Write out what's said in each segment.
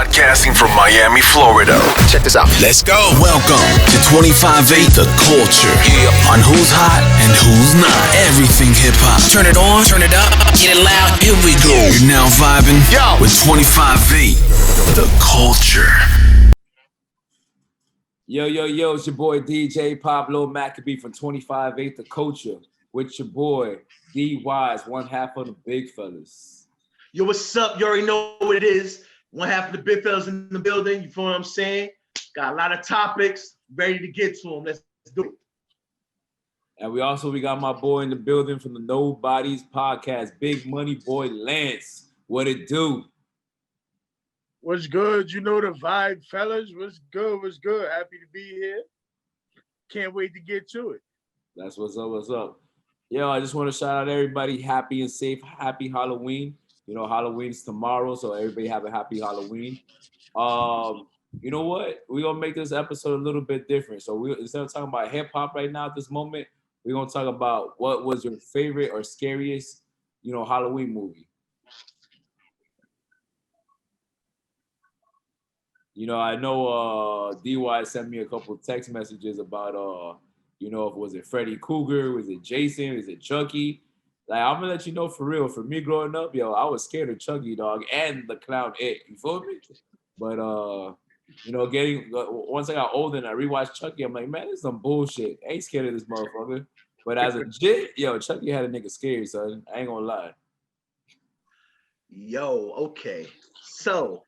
Broadcasting from Miami, Florida. Check this out. Let's go. Welcome to 25-8 The Culture. On who's hot and who's not. Everything hip-hop. Turn it on, turn it up, get it loud. Here we go. You're now vibing with 25-8 The Culture. Yo, it's your boy DJ Pablo Maccabee from 25-8 The Culture with your boy D-Wise, one half of the big fellas. Yo, what's up? You already know what it is. One half of the big fellas in the building. You feel what I'm saying? Got a lot of topics. Ready to get to them. Let's do it. And we got my boy in the building from the Nobodies podcast, Big Money Boy Lance. What it do? What's good? You know the vibe, fellas. What's good? Happy to be here. Can't wait to get to it. That's what's up. Yo, I just want to shout out everybody. Happy and safe. Happy Halloween. You know, Halloween's tomorrow, so everybody have a happy Halloween. You know what? We're going to make this episode a little bit different. So instead of talking about hip-hop right now at this moment, we're going to talk about what was your favorite or scariest, Halloween movie. I know DY sent me a couple of text messages about, was it Freddy Krueger? Was it Jason? Was it Chucky? Like, I'm gonna let you know for real. For me growing up, I was scared of Chucky, dog, and the clown It. You feel me? But once I got older and I rewatched Chucky, I'm like, man, this is some bullshit. I ain't scared of this motherfucker. But as a jit, Chucky had a nigga scared, son. I ain't gonna lie. Yo, okay. So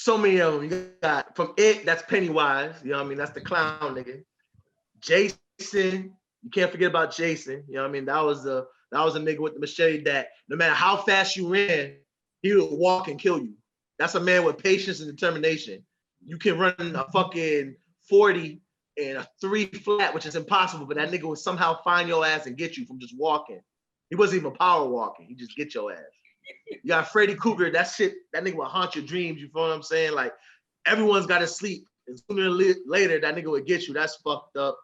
many of them. You got from It, that's Pennywise. You know what I mean? That's the clown nigga. Jason, you can't forget about Jason. You know what I mean? That was a nigga with the machete that no matter how fast you ran, he would walk and kill you. That's a man with patience and determination. You can run a fucking 40 and a 3 flat, which is impossible, but that nigga would somehow find your ass and get you from just walking. He wasn't even power walking. He just get your ass. You got Freddy Krueger, that nigga will haunt your dreams. You feel what I'm saying? Like, everyone's got to sleep. And sooner or later, that nigga would get you. That's fucked up.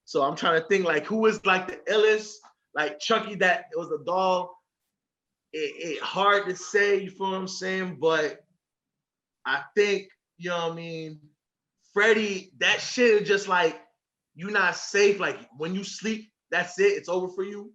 So I'm trying to think, like, who was, like, the illest? Like, Chucky, that it was a doll. It hard to say, you feel what I'm saying? But I think, you know what I mean? Freddy, that shit is just like, you're not safe. Like, when you sleep, that's it. It's over for you.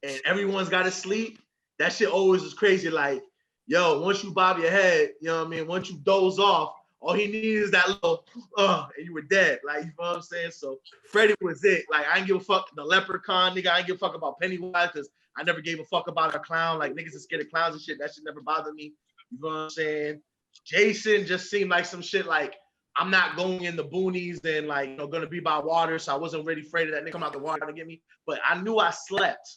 And everyone's got to sleep. That shit always is crazy. Like, once you bob your head, you know what I mean? Once you doze off, all he needed is that little, and you were dead. Like, you know what I'm saying? So Freddy was it. Like, I ain't give a fuck the leprechaun, nigga. I ain't give a fuck about Pennywise because I never gave a fuck about a clown. Like, niggas are scared of clowns and shit. That shit never bothered me. You know what I'm saying? Jason just seemed like some shit like, I'm not going in the boonies and like, gonna be by water. So I wasn't really afraid of that nigga come out the water to get me. But I knew I slept.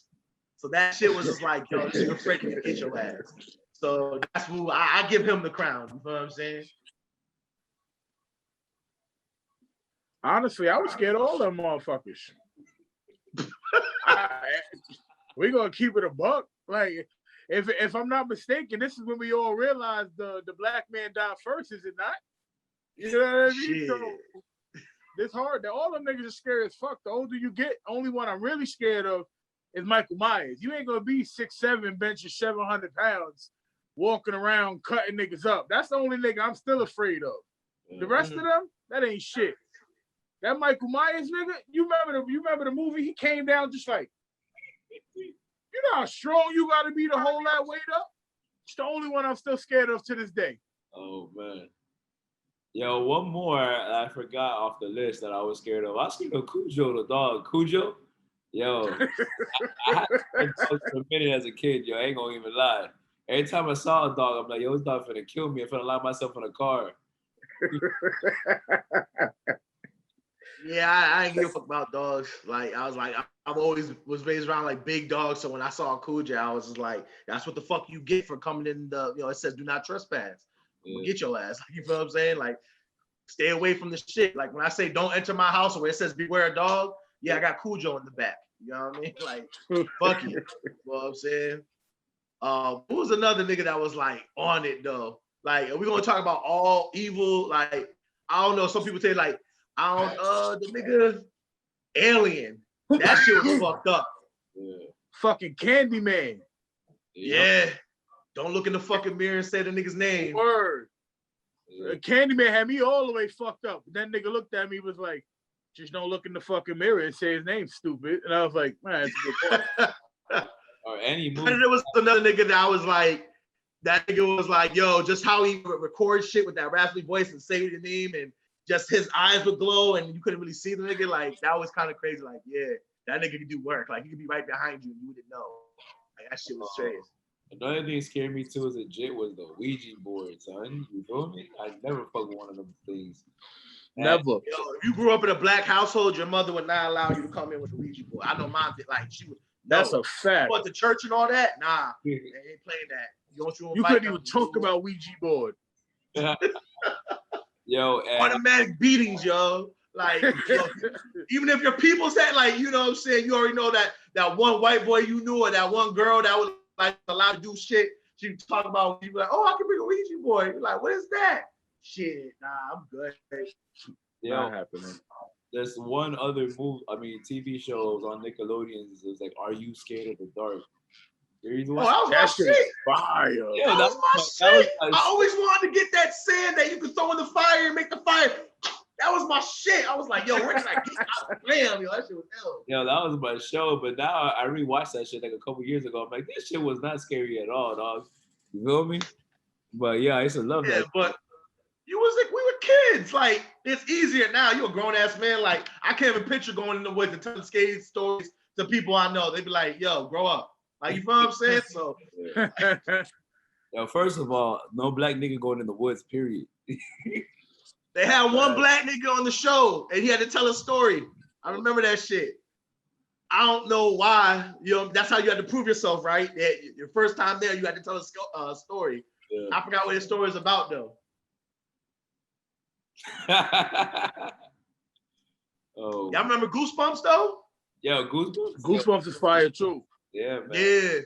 So that shit was just like, this nigga Freddy to get your ass. So that's who I give him the crown. You know what I'm saying? Honestly, I was scared of all them motherfuckers. We gonna keep it a buck. Like, if I'm not mistaken, this is when we all realize the black man died first, is it not? You know what I mean? Shit. So it's hard. All them niggas are scary as fuck. The older you get, only one I'm really scared of is Michael Myers. You ain't gonna be 6'7", benching 700 pounds, walking around cutting niggas up. That's the only nigga I'm still afraid of. The rest of them, that ain't shit. That Michael Myers nigga, you remember the movie? He came down just like, you know how strong you gotta be to hold that weight up? It's the only one I'm still scared of to this day. Oh, man. Yo, one more I forgot off the list that I was scared of. I was scared of Cujo, the dog. Cujo? Yo, I had dogs for a minute as a kid, I ain't gonna even lie. Every time I saw a dog, I'm like, this dog finna kill me. I'm finna lock myself in a car. Yeah, I ain't give a fuck about dogs. Like, I was like, I've always was raised around like big dogs. So when I saw a Cujo, I was just like, that's what the fuck you get for coming in it says do not trespass. Get your ass. Like, you feel what I'm saying? Like, stay away from the shit. Like, when I say don't enter my house or where it says beware a dog, I got Cujo in the back. You know what I mean? Like, fuck you. You know what I'm saying? Who was another nigga that was like on it though? Like, are we gonna talk about all evil? Like, I don't know. Some people say like, the nigga Alien. That shit was fucked up. Yeah. Fucking Candyman. Yeah. Don't look in the fucking mirror and say the nigga's name. Word. Candyman had me all the way fucked up. That nigga looked at me, was like, just don't look in the fucking mirror and say his name, stupid. And I was like, man, that's a good point. Or any movie. And there was another nigga that I was like, that nigga was like, yo, just how he records shit with that raspy voice and say your name and just his eyes would glow and you couldn't really see the nigga. Like, that was kind of crazy. Like, yeah, that nigga could do work. Like, he could be right behind you and you wouldn't know. Like, that shit was strange. Another thing that scared me too as a jit was the Ouija board, son. You feel me? I never fuck with one of them things. Never. Yo, if you grew up in a black household, your mother would not allow you to come in with a Ouija board. I know mine did. Like, she would. That's a fact. But the church and all that, nah, they ain't playing that. You couldn't even talk about Ouija board. Yo, automatic beatings, yo. Like, yo, even if your people said, like, you know what I'm saying, you already know that one white boy you knew or that one girl that was like allowed to do shit. She talk about, you be like, oh, I can bring a Ouija board. You're like, what is that? Shit, nah, I'm good. Not happening. There's one other TV shows on Nickelodeon. It was like, Are You Scared of the Dark? Oh, that was my shit. Fire. Yeah, that was my shit. I always wanted to get that sand that you could throw in the fire and make the fire. That was my shit. I was like, yo, where can I get that? Damn, yo, that shit was hell. Yo, that was my show. But now I rewatched that shit like a couple years ago. I'm like, this shit was not scary at all, dog. You feel me? But yeah, I used to love that. But you was like, we were kids. Like, it's easier now. You a grown ass man. Like, I can't even picture going in the woods and telling scary stories to people I know. They'd be like, yo, grow up. Like, you feel what I'm saying? So, yo, first of all, no black nigga going in the woods, period. They had one black nigga on the show, and he had to tell a story. I remember that shit. I don't know why. You know, that's how you had to prove yourself, right? Your first time there, you had to tell a story. Yeah. I forgot what his story is about, though. Oh. Y'all remember Goosebumps, though? Yeah, Goosebumps. Goosebumps is fire, too. Yeah, man. Yeah.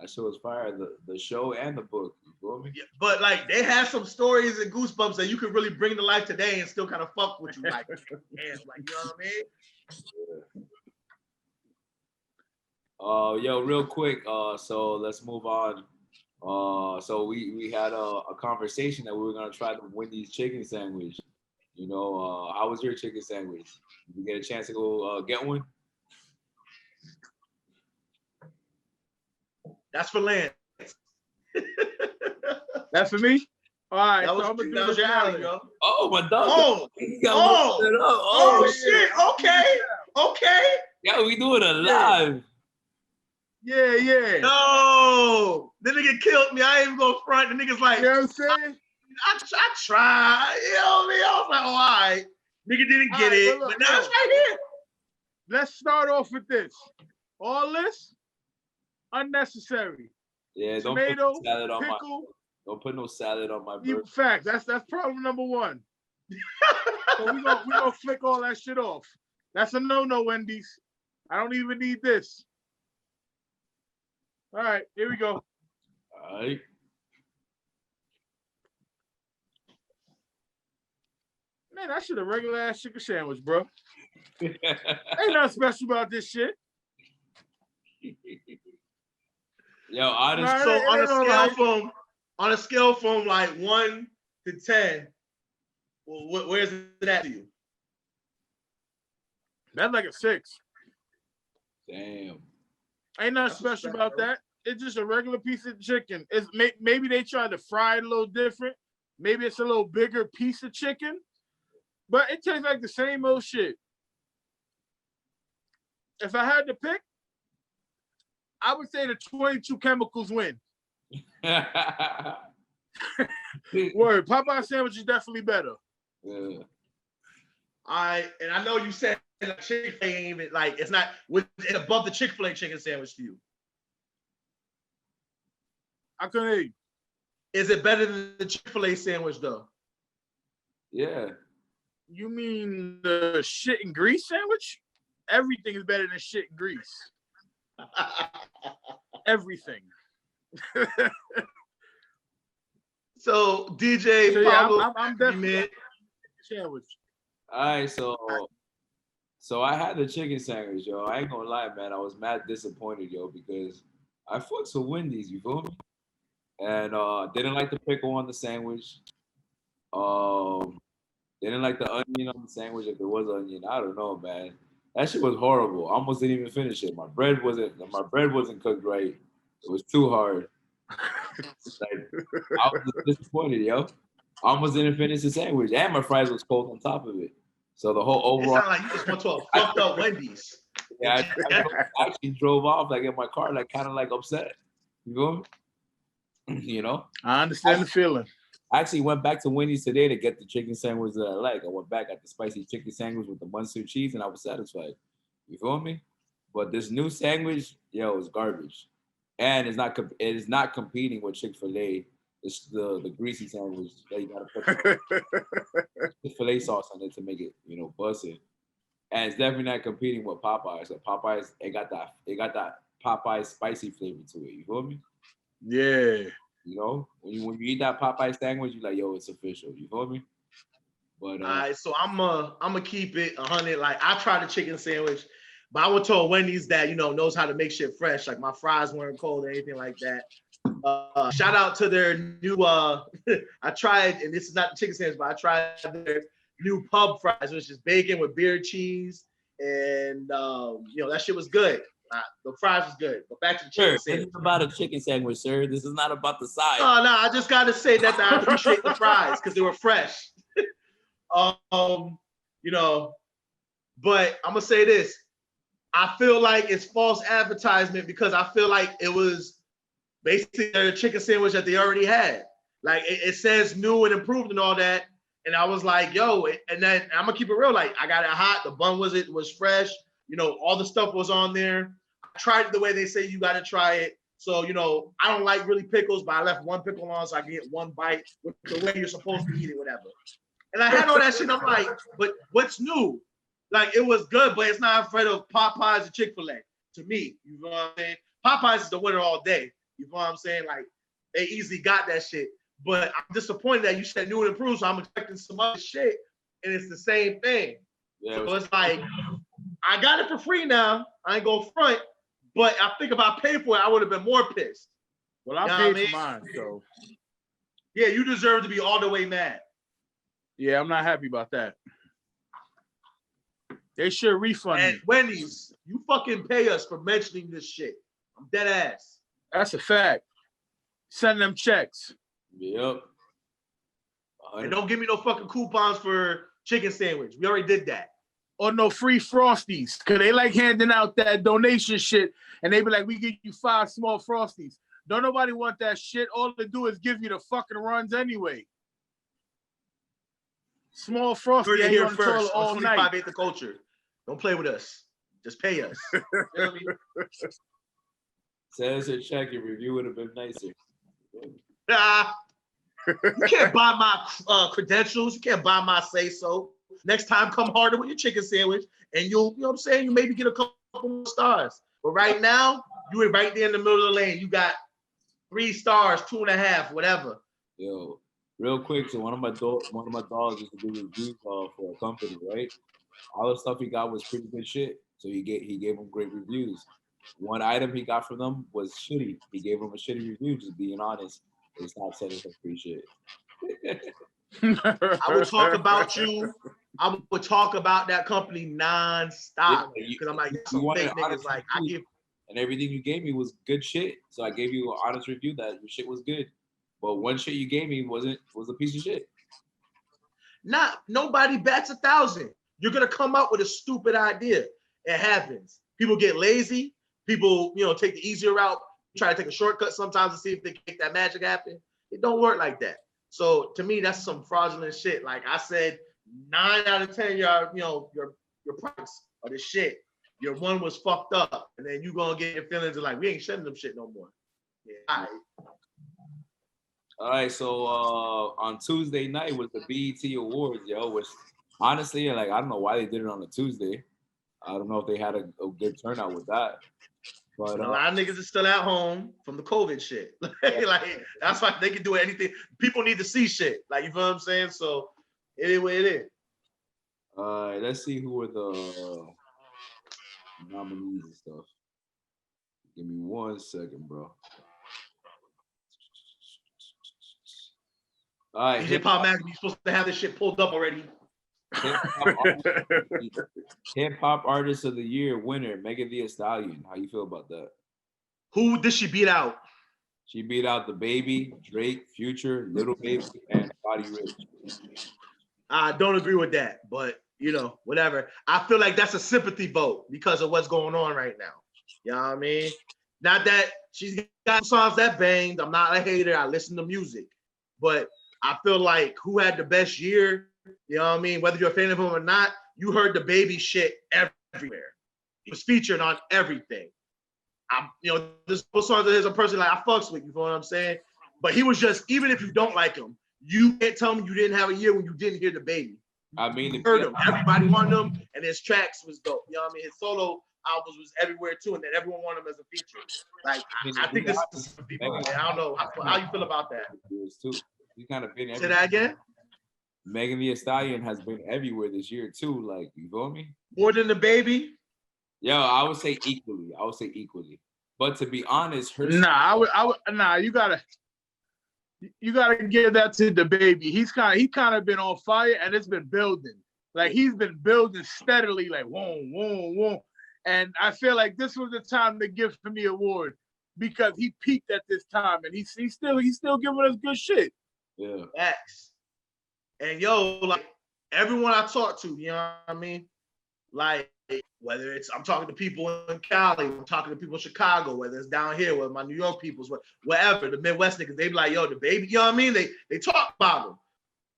That show was fire, the show and the book. You feel me? Yeah, but like they had some stories and Goosebumps that you could really bring to life today and still kind of fuck with you, like, like, you know what I mean? Yo, real quick. So let's move on. So we had a conversation that we were gonna try the Wendys chicken sandwich. You know, how was your chicken sandwich? Did you get a chance to go get one? That's for Lance. That's for me? All right. That was your alley, yo. Oh, my dog. Oh, shit. Okay. Yeah, we doing it live. Yeah. No. The nigga killed me. I ain't even gonna front. The nigga's like, you know what I'm saying? I tried. You know what I mean? I was like, oh, all right. Nigga didn't get it. But now it's right here. Let's start off with this. All this unnecessary. Yeah, Tomato, don't put salad on pickle. Don't put no salad on my burger. Fact. That's problem number one. So we gonna flick all that shit off. That's a no-no, Wendy's. I don't even need this. All right, here we go. All right. Man, that shit a regular ass chicken sandwich, bro. Ain't nothing special about this shit. Yo, honestly, so on a scale from like 1 to 10, well, where's it at to you? That's like a 6. Damn. Ain't nothing special about that. It's just a regular piece of chicken. It's maybe they tried to fry it a little different. Maybe it's a little bigger piece of chicken, but it tastes like the same old shit. If I had to pick, I would say the 22 chemicals win. Word, Popeye sandwich is definitely better. Yeah. I know you said Chick-fil-A ain't even like it's not with above the Chick-fil-A chicken sandwich to you. I couldn't hear you. Is it better than the Chick-fil-A sandwich though? Yeah. You mean the shit and grease sandwich? Everything is better than shit and grease. Everything. So DJ Pablo, yeah, I'm definitely sandwich. All right, so I had the chicken sandwich, yo. I ain't gonna lie, man. I was mad disappointed, yo, because I fucks with Wendy's, you feel me? And didn't like the pickle on the sandwich. They didn't like the onion on the sandwich. If there was onion, I don't know, man. That shit was horrible. I almost didn't even finish it. My bread wasn't cooked right. It was too hard. Like, I was disappointed, yo. I almost didn't finish the sandwich, and my fries was cold on top of it. So the whole It overall, sounded like you just went to a fucked up Wendy's. yeah, I actually drove off like in my car, like kind of like upset. You know, you know. I understand the feeling. I actually went back to Wendy's today to get the chicken sandwich that I like. I went back, got the spicy chicken sandwich with the Munster cheese, and I was satisfied. You feel me? But this new sandwich, yo, is garbage, and it is not competing with Chick-fil-A. It's the greasy sandwich that you gotta put Chick-fil-A sauce on it to make it, bust it. And it's definitely not competing with Popeyes. So Popeyes, it got that Popeyes spicy flavor to it. You feel me? Yeah. You know, when you eat that Popeye sandwich, you're like, yo, it's official. You feel me? But all right, so I'm gonna keep it 100. Like I tried the chicken sandwich, but I went to a Wendy's that knows how to make shit fresh. Like my fries weren't cold or anything like that. Shout out to their new I tried, and this is not the chicken sandwich, but I tried their new pub fries, which is bacon with beer cheese, and that shit was good. The fries was good. But back to the chicken sandwich. This is about a chicken sandwich, sir. This is not about the side. No, I just gotta say that I appreciate the fries because they were fresh. But I'm gonna say this. I feel like it's false advertisement because I feel like it was basically a chicken sandwich that they already had. Like it says new and improved and all that. And I was like, yo, and then I'm gonna keep it real. Like I got it hot, the bun was fresh, all the stuff was on there. I tried it the way they say you gotta try it. So, I don't like really pickles, but I left one pickle on so I can get one bite with the way you're supposed to eat it, whatever. And I had all that shit. I'm like, but what's new? Like, it was good, but it's not afraid of Popeyes and Chick-fil-A to me. You know what I'm saying? Popeyes is the winner all day. You know what I'm saying? Like, they easily got that shit. But I'm disappointed that you said new and improved, so I'm expecting some other shit, and it's the same thing. Yeah, so it's like, I got it for free now. I ain't gonna front, but I think if I paid for it, I would have been more pissed. Well, I paid for mine, so. Yeah, you deserve to be all the way mad. Yeah, I'm not happy about that. They should refund me. Wendy's, you fucking pay us for mentioning this shit. I'm dead ass. That's a fact. Send them checks. Yep. And don't give me no fucking coupons for chicken sandwich. We already did that. Or no free Frosties. Because they like handing out that donation shit. And they be like, we give you 5 small Frosties. Don't nobody want that shit. All they do is give you the fucking runs anyway. Small Frosty. Heard it here first. On 25 Ain't the Culture. Don't play with us. Just pay us. You know what I mean? Send us a check. Your review would have been nicer. You can't buy my credentials. You can't buy my say-so. Next time, come harder with your chicken sandwich, and you'll, you know what I'm saying? You maybe get a couple more stars. But right now, you were right there in the middle of the lane. You got 3 stars, 2.5, whatever. Yo, real quick. So one of my dogs used to do reviews for a company, right? All the stuff he got was pretty good shit. So he gave them great reviews. One item he got from them was shitty. He gave them a shitty review, just being honest. They stopped sending some free shit. I would talk about you. I would talk about that company nonstop because I'm like, some fake niggas. Like I give, and everything you gave me was good shit. So I gave you an honest review that your shit was good. But one shit you gave me was a piece of shit. Nobody bats 1,000. You're gonna come up with a stupid idea. It happens. People get lazy. People, take the easier route. Try to take a shortcut sometimes to see if they can make that magic happen. It don't work like that. So to me, that's some fraudulent shit. Like I said, 9 out of 10, your price or the shit. Your one was fucked up, and then you gonna get your feelings of like we ain't shedding them shit no more. Yeah. All right. So on Tuesday night was the BET Awards, yo. Which honestly, like I don't know why they did it on a Tuesday. I don't know if they had a good turnout with that. But a lot of niggas are still at home from the COVID shit. Like that's why they can do anything. People need to see shit. Like you know what I'm saying? So anyway, it is. All right, let's see who were the nominees and stuff. Give me 1 second, bro. All right, DJ Pop Magazine, you're supposed to have this shit pulled up already. Hip hop artist of the year winner, Megan Thee Stallion. How you feel about that? Who did she beat out? She beat out the Baby, Drake, Future, Little Baby, and Roddy Ricch. I don't agree with that, but you know, whatever. I feel like that's a sympathy vote because of what's going on right now. You know what I mean? Not that she's got songs that banged. I'm not a hater. I listen to music, but I feel like who had the best year? You know what I mean? Whether you're a fan of him or not, you heard the Baby shit everywhere. He was featured on everything. There's songs of his, a person like I fucks with, you know what I'm saying? But he was just, even if you don't like him, you can't tell me you didn't have a year when you didn't hear the Baby. I mean, you heard him. Everybody wanted him, and his tracks was dope. You know what I mean? His solo albums was everywhere too, and then everyone wanted him as a feature. Like, I think this is some people. I don't know how you feel about that. He's kind of been everywhere. Say that again? Megan Thee Stallion has been everywhere this year too. Like, you feel me? More than the Baby? Yo, I would say equally. But to be honest, her you gotta give that to the Baby. He kind of been on fire, and it's been building. Like, he's been building steadily, like whoa, whoa, whoa. And I feel like this was the time to give him the award because he peaked at this time, and he's still giving us good shit. Yeah. Facts. And yo, like everyone I talk to, you know what I mean? Like, whether it's I'm talking to people in Cali, I'm talking to people in Chicago, whether it's down here with my New York peoples, whatever, the Midwest niggas, they be like, yo, the Baby, you know what I mean? They talk about him.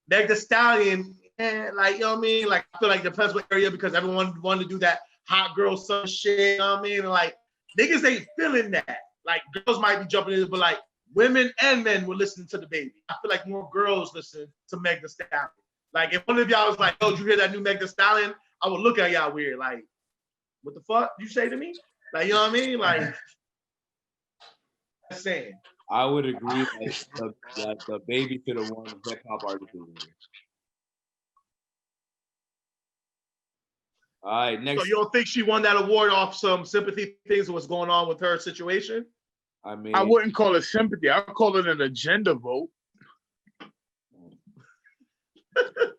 Meg Thee Stallion, like, you know what I mean? Like, I feel like it depends what area because everyone wanted to do that hot girl summer shit, you know what I mean? And like, niggas ain't feeling that. Like, girls might be jumping in, but like, women and men were listening to the Baby. I feel like more girls listen to Meg Thee Stallion. Like, if one of y'all was like, yo, did you hear that new Meg Thee Stallion? I would look at y'all weird, like, what the fuck you say to me? Like, you know what I mean? Like, I'm saying. I would agree that the Baby should have won hip hop artist of the year. All right, next. So you don't think she won that award off some sympathy things of what's going on with her situation? I mean, I wouldn't call it sympathy. I would call it an agenda vote.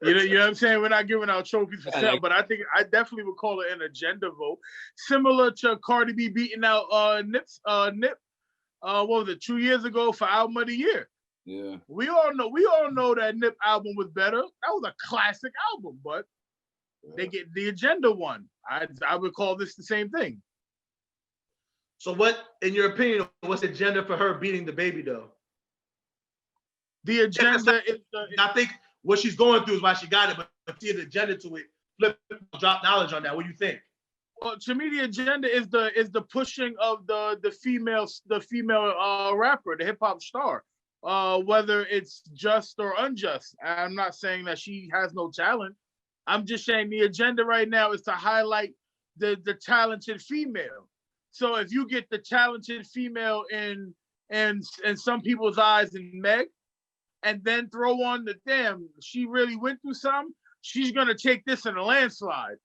You know what I'm saying? We're not giving out trophies for sale, but I think I definitely would call it an agenda vote, similar to Cardi B beating out Nip. What was it, 2 years ago for album of the year? Yeah. We all know that Nip album was better. That was a classic album, but they get the agenda one. I would call this the same thing. So what, in your opinion, what's the agenda for her beating the Baby though? The agenda is I think what she's going through is why she got it, but see the agenda to it. Drop knowledge on that. What do you think? Well, to me, the agenda is the pushing of the female rapper, the hip hop star, whether it's just or unjust. I'm not saying that she has no talent. I'm just saying the agenda right now is to highlight the talented female. So if you get the talented female in some people's eyes in Meg, and then throw on the damn, she really went through something, she's gonna take this in a landslide.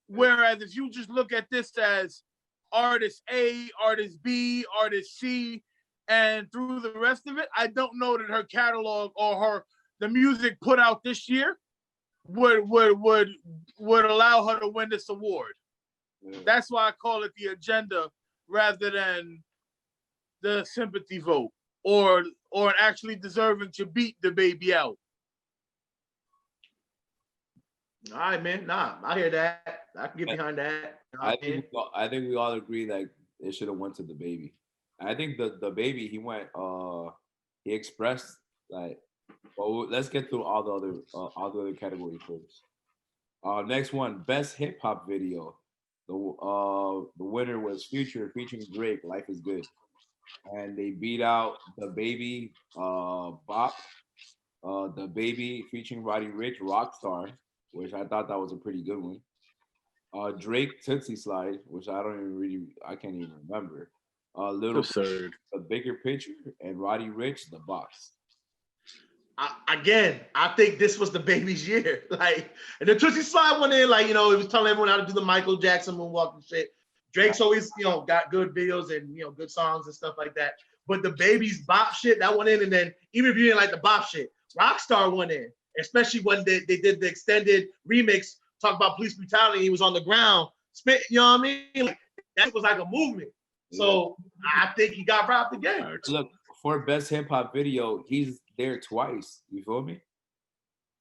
Whereas if you just look at this as artist A, artist B, artist C, and through the rest of it, I don't know that her catalog or the music put out this year would allow her to win this award. Yeah. That's why I call it the agenda rather than the sympathy vote or actually deserving to beat the Baby out. All right, man. Nah, I hear that. I can get behind that. I think we all agree that it should have went to the Baby. I think the Baby, he expressed like. Well, let's get through all the other categories first. Next one, best hip hop video. The winner was Future featuring Drake, Life Is Good, and they beat out the Baby, Bop, the Baby featuring Roddy Ricch, Rockstar, which I thought that was a pretty good one. Drake, Tootsie Slide, which I can't even remember. Little Absurd. The Bigger Picture, and Roddy Ricch, The Box. I think this was the Baby's year. Like, and the Tootsie Slide went in, like, it was telling everyone how to do the Michael Jackson moonwalk and shit. Drake's always, got good videos and, good songs and stuff like that. But the Baby's bop shit, that went in, and then even if you didn't like the bop shit, Rockstar went in, especially when they did the extended remix, talk about police brutality. He was on the ground, spit. You know what I mean? Like, that was like a movement. So I think he got robbed again. Look, for best hip hop video, he's there twice. You feel me?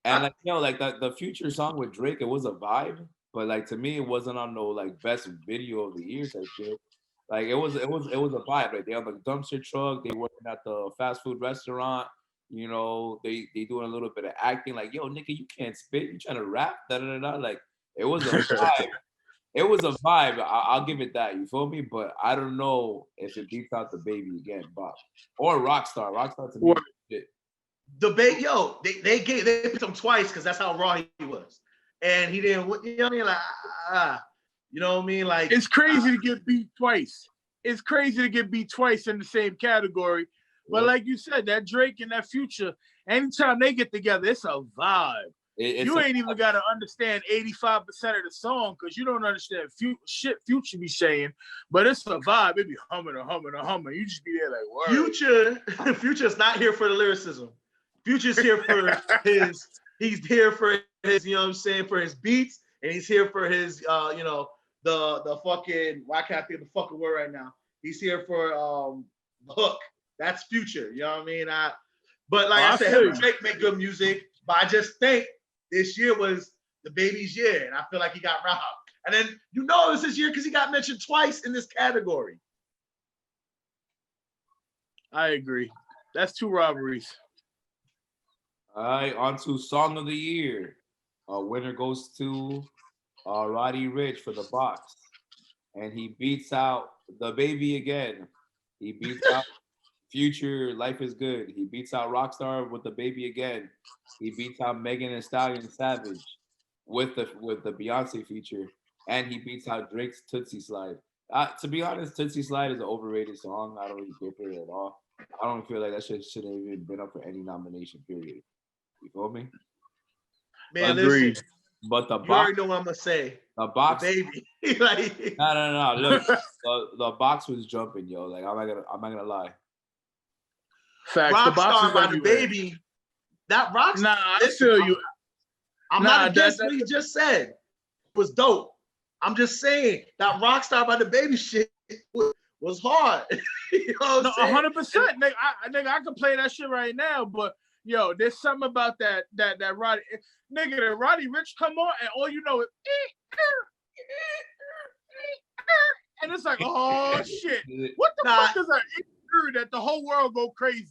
And like like the Future song with Drake, it was a vibe, but like to me, it wasn't on no like best video of the year type shit. Like it was a vibe. Like they on the dumpster truck, they working at the fast food restaurant. You know, they doing a little bit of acting. Like, yo, nigga, you can't spit. You trying to rap? Da da da. Like it was a vibe. It was a vibe. I'll give it that. You feel me? But I don't know if it beats out the Baby again, Bob, or Rockstar. Rockstar to me, shit. They picked him twice because that's how raw he was, and he didn't. You know what I mean? Like, you know what I mean? Like, it's crazy to get beat twice. It's crazy to get beat twice in the same category. But like you said, that Drake and that Future, anytime they get together, it's a vibe. You ain't even got to understand 85% of the song because you don't understand shit Future be saying, but it's a vibe. It be humming or humming or humming. You just be there like, word. Future's not here for the lyricism. Future's here for he's here for his, you know what I'm saying, for his beats, and he's here for his, you know, the fucking, why can't I think of the fucking word right now? He's here for the hook. That's Future, you know what I mean? But like I said, him and Drake make good music, but I just think this year was the Baby's year, and I feel like he got robbed. And then you know it's his year because he got mentioned twice in this category. I agree. That's 2 robberies. All right, on to Song of the Year. Winner goes to Roddy Ricch for The Box. And he beats out the Baby again. He beats out Future, Life is Good. He beats out Rockstar with the Baby again. He beats out Megan Thee Stallion Savage with the Beyonce feature, and he beats out Drake's Tootsie Slide. To be honest, Tootsie Slide is an overrated song. I don't really care for it at all. I don't feel like that shit should have even been up for any nomination. Period. You feel me? Man, listen. But the you box, already know what I'm gonna say. The box, the Baby. Like, no. Look, the box was jumping, yo. Like I'm not gonna lie. Facts. Rockstar by the Baby. That Rockstar. Nah, I feel you. I'm not against what he just said. It was dope. I'm just saying that Rockstar by the Baby shit was hard. You know what I'm 100%. Nigga, I could play that shit right now, but yo, there's something about that Roddy. Nigga, the Roddy Ricch come on and all you know is and it's like, oh shit. What the fuck is that the whole world go crazy?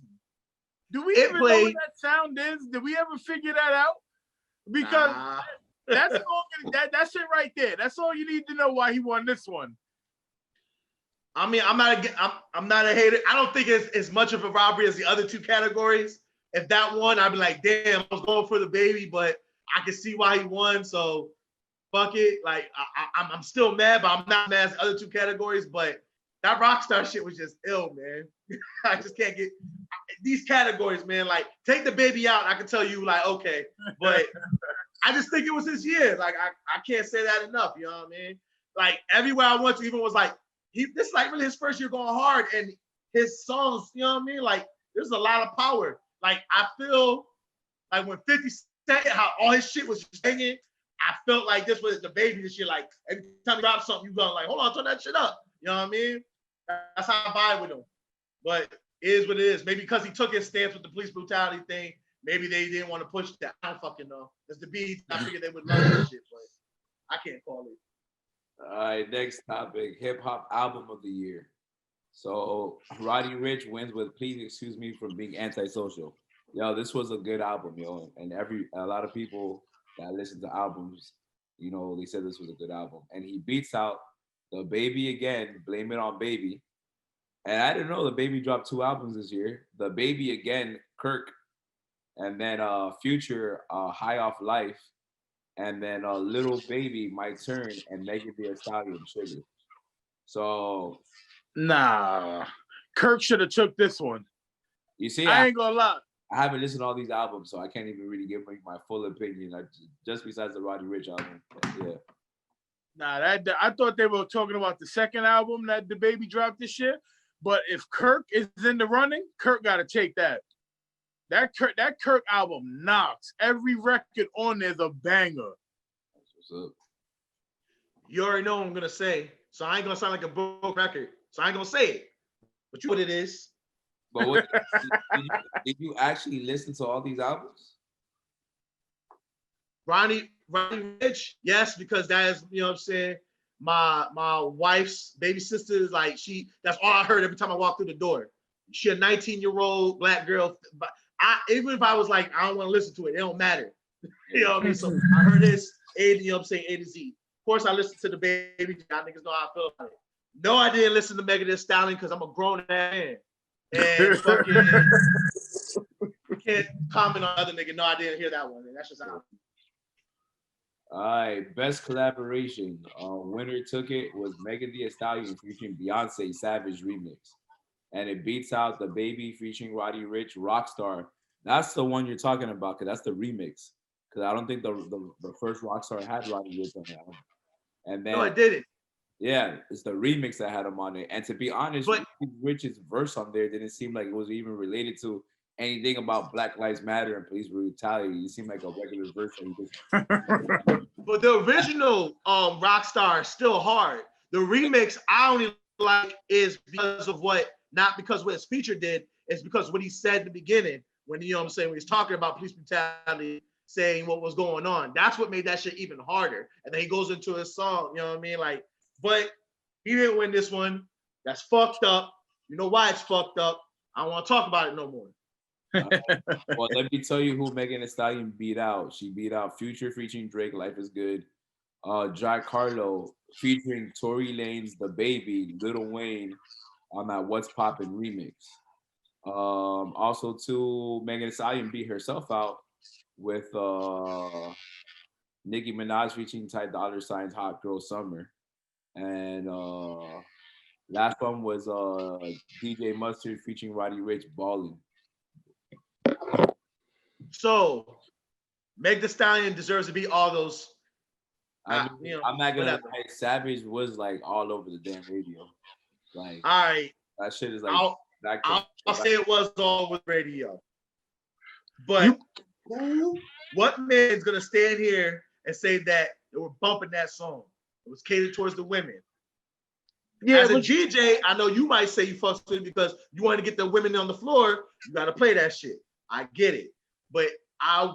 Do we even know what that sound is? Did we ever figure that out? Because that's all that's it right there. That's all you need to know why he won this one. I mean, I'm not a hater. I don't think it's as much of a robbery as the other 2 categories. If that won, I'd be like, damn, I was going for the Baby, but I can see why he won. So fuck it. Like I'm still mad, but I'm not mad as the other 2 categories. But that Rockstar shit was just ill, man. I just can't get these categories, man. Like, take the Baby out, I can tell you, like, okay. But I just think it was his year. Like, I can't say that enough. You know what I mean? Like, everywhere I went to, even was like, this is like really his first year going hard, and his songs, you know what I mean? Like, there's a lot of power. Like, I feel like when 50 Cent, how all his shit was hanging, I felt like this was the Baby this year. Like, every time he dropped something, you going like, hold on, turn that shit up. You know what I mean? That's how I vibe with him. But it is what it is. Maybe because he took his stance with the police brutality thing, maybe they didn't want to push that. I don't fucking know. It's the beat. I figured they would love that shit, but I can't call it. All right, next topic, hip hop album of the year. So Roddy Ricch wins with Please Excuse Me for Being Antisocial. Yo, this was a good album, yo. And a lot of people that listen to albums, you know, they said this was a good album. And he beats out the Baby again, Blame It on Baby. And I didn't know the Baby dropped 2 albums this year. The Baby again, Kirk. And then Future, High Off Life. And then Little Baby, My Turn, and Megan Thee Stallion, Sugar. So, nah, Kirk should have took this one. You see, I ain't gonna lie. I haven't listened to all these albums, so I can't even really give my full opinion. Just besides the Roddy Ricch album, yeah. Nah, I thought they were talking about the second album that the Baby dropped this year. But if Kirk is in the running, Kirk got to take that. That Kirk album knocks. Every record on there's a banger. What's up? You already know what I'm gonna say, so I ain't gonna sound like a broke record. So I ain't gonna say it. But you know what it is. But what, did you actually listen to all these albums? Ronnie Rich, yes, because that is, you know what I'm saying, my wife's baby sister is like, that's all I heard every time I walked through the door. She a 19-year-old black girl, but even if I was like, I don't want to listen to it, it don't matter. You know what I mean? So I heard this, you know what I'm saying, A to Z. Of course, I listened to the baby. Y'all niggas know how I feel about it. No, I didn't listen to Megan Thee Stallion because I'm a grown man. And fucking can't comment on other nigga. No, I didn't hear that one. That's just how. All right, best collaboration. Winner took it was Megan Thee Stallion featuring Beyonce Savage remix, and it beats out The Baby featuring Roddy Ricch Rockstar. That's the one you're talking about, cause that's the remix. Cause I don't think the first Rockstar had Roddy Ricch on that one. And then No, I didn't. Yeah, it's the remix that had him on it. And to be honest, Rich's verse on there didn't seem like it was even related to anything about Black Lives Matter and police brutality. It seemed like a regular verse. But the original Rockstar is still hard. The remix I only like is because of not because what his feature did, it's because what he said in the beginning when, you know what I'm saying, when he's talking about police brutality, saying what was going on. That's what made that shit even harder. And then he goes into his song, you know what I mean? Like, but he didn't win this one. That's fucked up. You know why it's fucked up? I don't want to talk about it no more. Well, let me tell you who Megan Thee Stallion beat out. She beat out Future featuring Drake, Life is Good. Jack Harlow featuring Tory Lanez, The Baby, Lil Wayne on that What's Poppin' remix. Also, too, Megan Thee Stallion beat herself out with Nicki Minaj featuring Ty Dolla $ign's Hot Girl Summer. And last one was DJ Mustard featuring Roddy Ricch Ballin'. So, Meg Thee Stallion deserves to be all those. I'm not gonna lie, Savage was like all over the damn radio. Like, all right, that shit is like. I'll say it was all over the radio. But what man is gonna stand here and say that they were bumping that song? It was catered towards the women. Yeah, as a DJ, I know you might say you fucked with it because you want to get the women on the floor. You got to play that shit. I get it, but I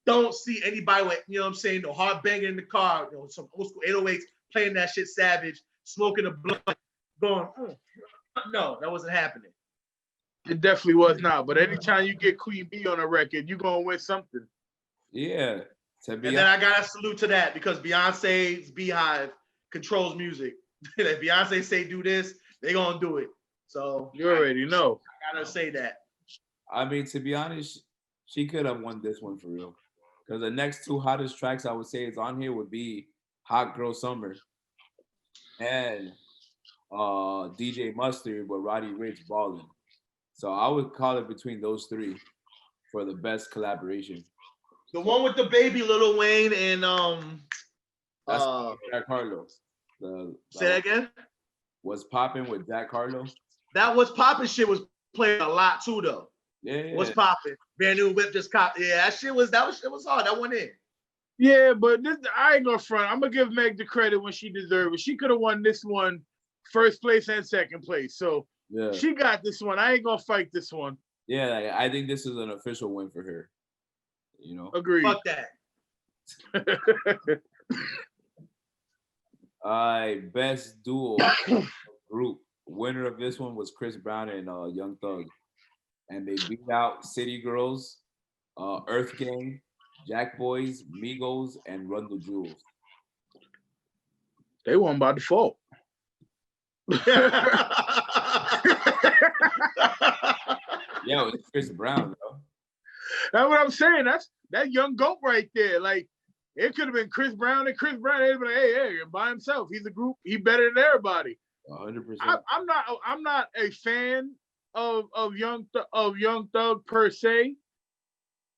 don't see anybody with, you know what I'm saying, no hard banging in the car, you know, some old school 808s playing that shit Savage, smoking a blunt, going, no, that wasn't happening. It definitely was not. But anytime you get Queen Bee on a record, you're gonna win something. Yeah. And then I gotta salute to that because Beyonce's Beehive controls music. If Beyonce say do this, they gonna do it. So you already know. I gotta say that. I mean, to be honest, she could have won this one for real. Because the next two hottest tracks I would say is on here would be Hot Girl Summer and DJ Mustard with Roddy Ricch Ballin'. So I would call it between those three for the best collaboration. The one with the baby, Lil Wayne and that's Jack Harlow. Say that again? Was Poppin' with Jack Harlow. That Was Poppin' shit was playing a lot too though. Yeah. What's Poppin'? Brand new whip just cop. Yeah, that shit was hard. That went in. Yeah, but I ain't gonna front. I'm gonna give Meg the credit when she deserved it. She could have won this one first place and second place. So yeah, she got this one. I ain't gonna fight this one. Yeah, I think this is an official win for her. You know? Agreed. Fuck that. All right, best duo group. Winner of this one was Chris Brown and Young Thug. And they beat out City Girls, Earth Gang, Jack Boys, Migos, and Run the Jewels. They won by default. Yo, it's Chris Brown, though. That's what I'm saying. That's that young goat right there. Like, it could have been Chris Brown and Chris Brown. They'd been like, hey, by himself. He's a group. He better than everybody. 100%. I'm not a fan of Young Thug per se.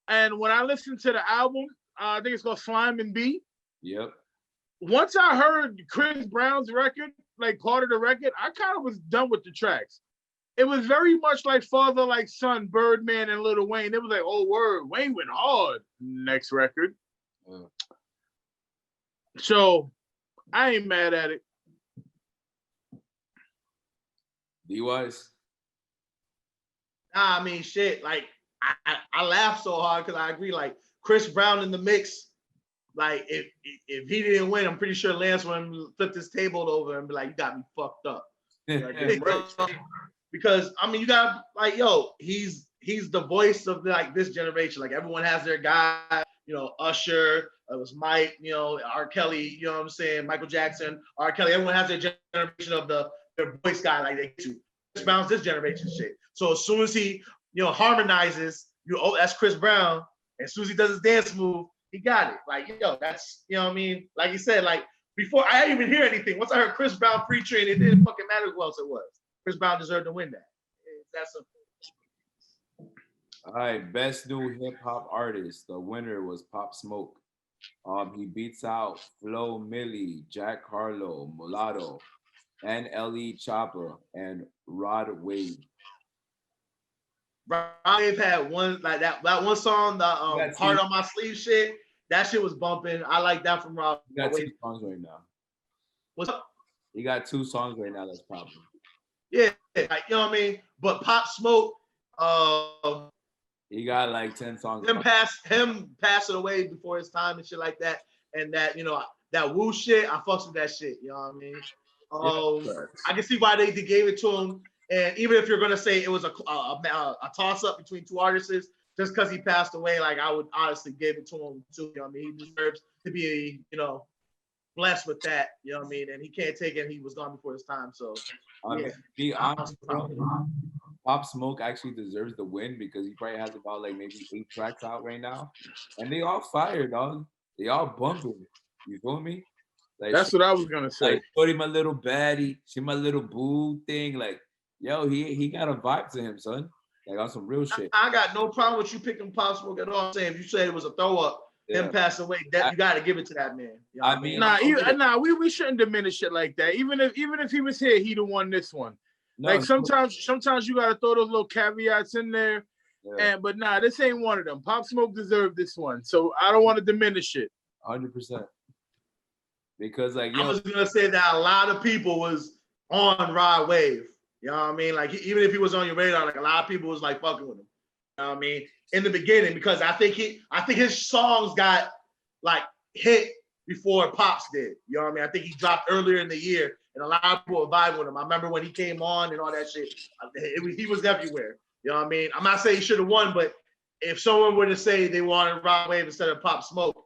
And when I listened to the album, I think it's called Slime and B. Yep. Once I heard Chris Brown's record, like part of the record, I kind of was done with the tracks. it was very much like father, like son, Birdman and Lil Wayne. It was like, oh word, Wayne went hard. Next record. So I ain't mad at it. D-Wise? Nah, I mean, shit. Like, I laugh so hard because I agree. Like, Chris Brown in the mix. Like, if he didn't win, I'm pretty sure Lance would flip his table over and be like, "You got me fucked up." Like, because I mean, you got like, yo, he's the voice of like this generation. Like, everyone has their guy. You know, Usher. It was Mike. You know, R. Kelly. You know what I'm saying? Michael Jackson. R. Kelly. Everyone has their generation of their voice guy. Like they do. Chris Brown's this generation shit. So as soon as he, you know, harmonizes, that's Chris Brown. And as soon as he does his dance move, he got it. Like, yo, that's, you know what I mean? Like you said, like, before I didn't even hear anything. Once I heard Chris Brown featuring, it didn't fucking matter who else it was. Chris Brown deserved to win that. That's simple. All right, best new hip hop artist. The winner was Pop Smoke. He beats out Flo Milli, Jack Harlow, Mulatto, NLE Chopper, and Rod Wave. Rod Wave had one, like that one song, the Heart on My Sleeve shit. That shit was bumping. I like that from Rod He got Wave. 2 songs right now. What's up? He got 2 songs right now that's popping. Yeah, like, you know what I mean? But Pop Smoke, he got like 10 songs. Him passing away before his time and shit like that. And that, you know, that woo shit, I fucks with that shit. You know what I mean? I can see why they gave it to him. And even if you're gonna say it was a toss-up between 2 artists, just because he passed away, like I would honestly give it to him too. You know what I mean? He deserves to be, you know, blessed with that. You know what I mean? And he can't take it. He was gone before his time. So yeah. Be honest, Pop Smoke actually deserves the win because he probably has about like maybe 8 tracks out right now, and they all fire, dog. They all bumping. You feel me? Like, that's what I was gonna say. Like, Shorty, my little baddie, she my little boo thing. Like, yo, he got a vibe to him, son. Like on some real shit. I got no problem with you picking Pop Smoke at all. I'm saying if you said it was a throw up, him passing away, that you got to give it to that man. You know we shouldn't diminish it like that. Even if he was here, he'd have won this one. No, like sometimes you got to throw those little caveats in there. Yeah. But this ain't one of them. Pop Smoke deserved this one, so I don't want to diminish it. 100%. Because like, yo, I was gonna say that a lot of people was on Rod Wave. You know what I mean? Like, even if he was on your radar, like a lot of people was like fucking with him. You know what I mean? In the beginning, because I think his songs got like hit before Pops did. You know what I mean? I think he dropped earlier in the year, and a lot of people were vibing with him. I remember when he came on and all that shit. He was everywhere. You know what I mean? I'm not saying he should have won, but if someone were to say they wanted Rod Wave instead of Pop Smoke,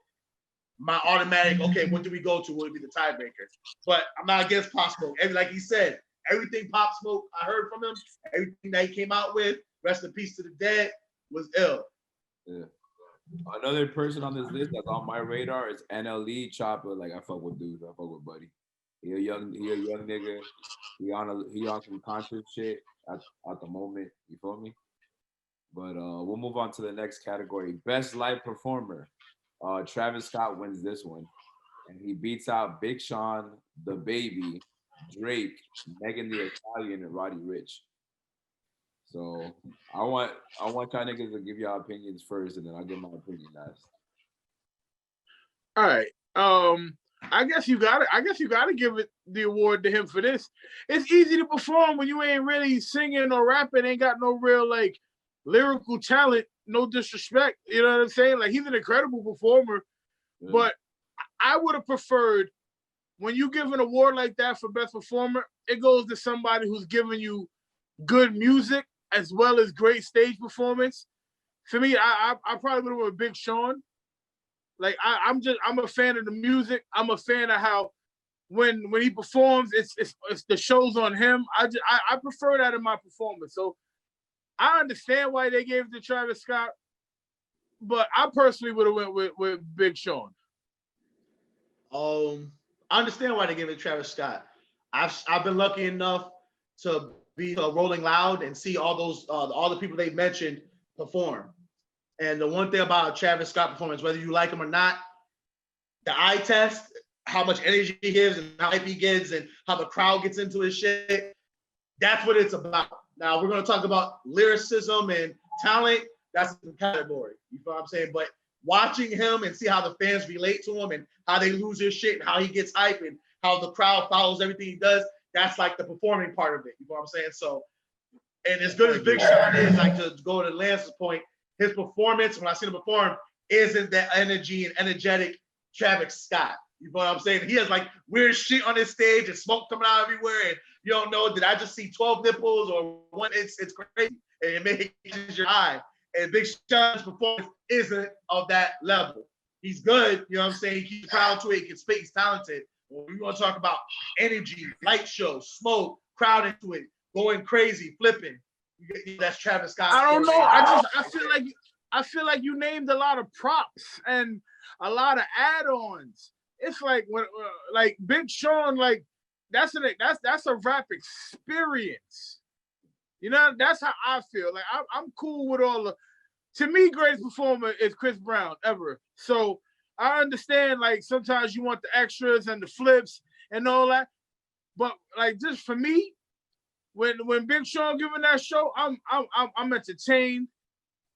my automatic, okay, what do we go to? Would be the tiebreaker. But I'm not against Pop Smoke. And like he said, everything Pop Smoke I heard from him, everything that he came out with, rest in peace to the dead, was ill. Yeah. Another person on this list that's on my radar is NLE Chopper. Like, I fuck with dudes. I fuck with Buddy. He a young nigga. He on some conscious shit at the moment. You feel me? But we'll move on to the next category. Best live performer. Travis Scott wins this one, and he beats out Big Sean, The Baby, Drake, Megan Thee Stallion, and Roddy Ricch. So I want y'all niggas to give y'all opinions first, and then I'll give my opinion last. All right. I guess you gotta give it the award to him for this. It's easy to perform when you ain't really singing or rapping, ain't got no real like lyrical talent. No disrespect, you know what I'm saying? Like, he's an incredible performer, but I would have preferred when you give an award like that for best performer, it goes to somebody who's giving you good music as well as great stage performance. For me, I probably would have went with Big Sean. Like, I'm a fan of the music. I'm a fan of how when he performs, it's the show's on him. I prefer that in my performance. So I understand why they gave it to Travis Scott, but I personally would have went with Big Sean. I understand why they gave it to Travis Scott. I've been lucky enough to be Rolling Loud and see all those all the people they mentioned perform. And the one thing about a Travis Scott performance, whether you like him or not, the eye test, how much energy he gives and how hype he gets and how the crowd gets into his shit, that's what it's about. Now we're gonna talk about lyricism and talent. That's the category. You know what I'm saying? But watching him and see how the fans relate to him and how they lose their shit and how he gets hype and how the crowd follows everything he does, that's like the performing part of it. You know what I'm saying? So, and as good as Big Sean is, like to go to Lance's point, his performance, when I see him perform, isn't that energy and energetic Travis Scott. You know what I'm saying? He has like weird shit on his stage and smoke coming out everywhere. And you don't know, did I just see 12 nipples or one? It's crazy. And it makes your eye. And Big Sean's performance isn't of that level. He's good, you know what I'm saying? He keeps proud to it, he can spit, he's talented. When we want to talk about energy, light show, smoke, crowd into it, going crazy, flipping. That's Travis Scott. I don't know. I feel like you named a lot of props and a lot of add-ons. It's like when like Big Sean, like that's a rap experience. You know, that's how I feel. Like I'm cool with all the. To me, greatest performer is Chris Brown ever. So I understand, like sometimes you want the extras and the flips and all that, but like just for me, when Big Sean giving that show, I'm entertained.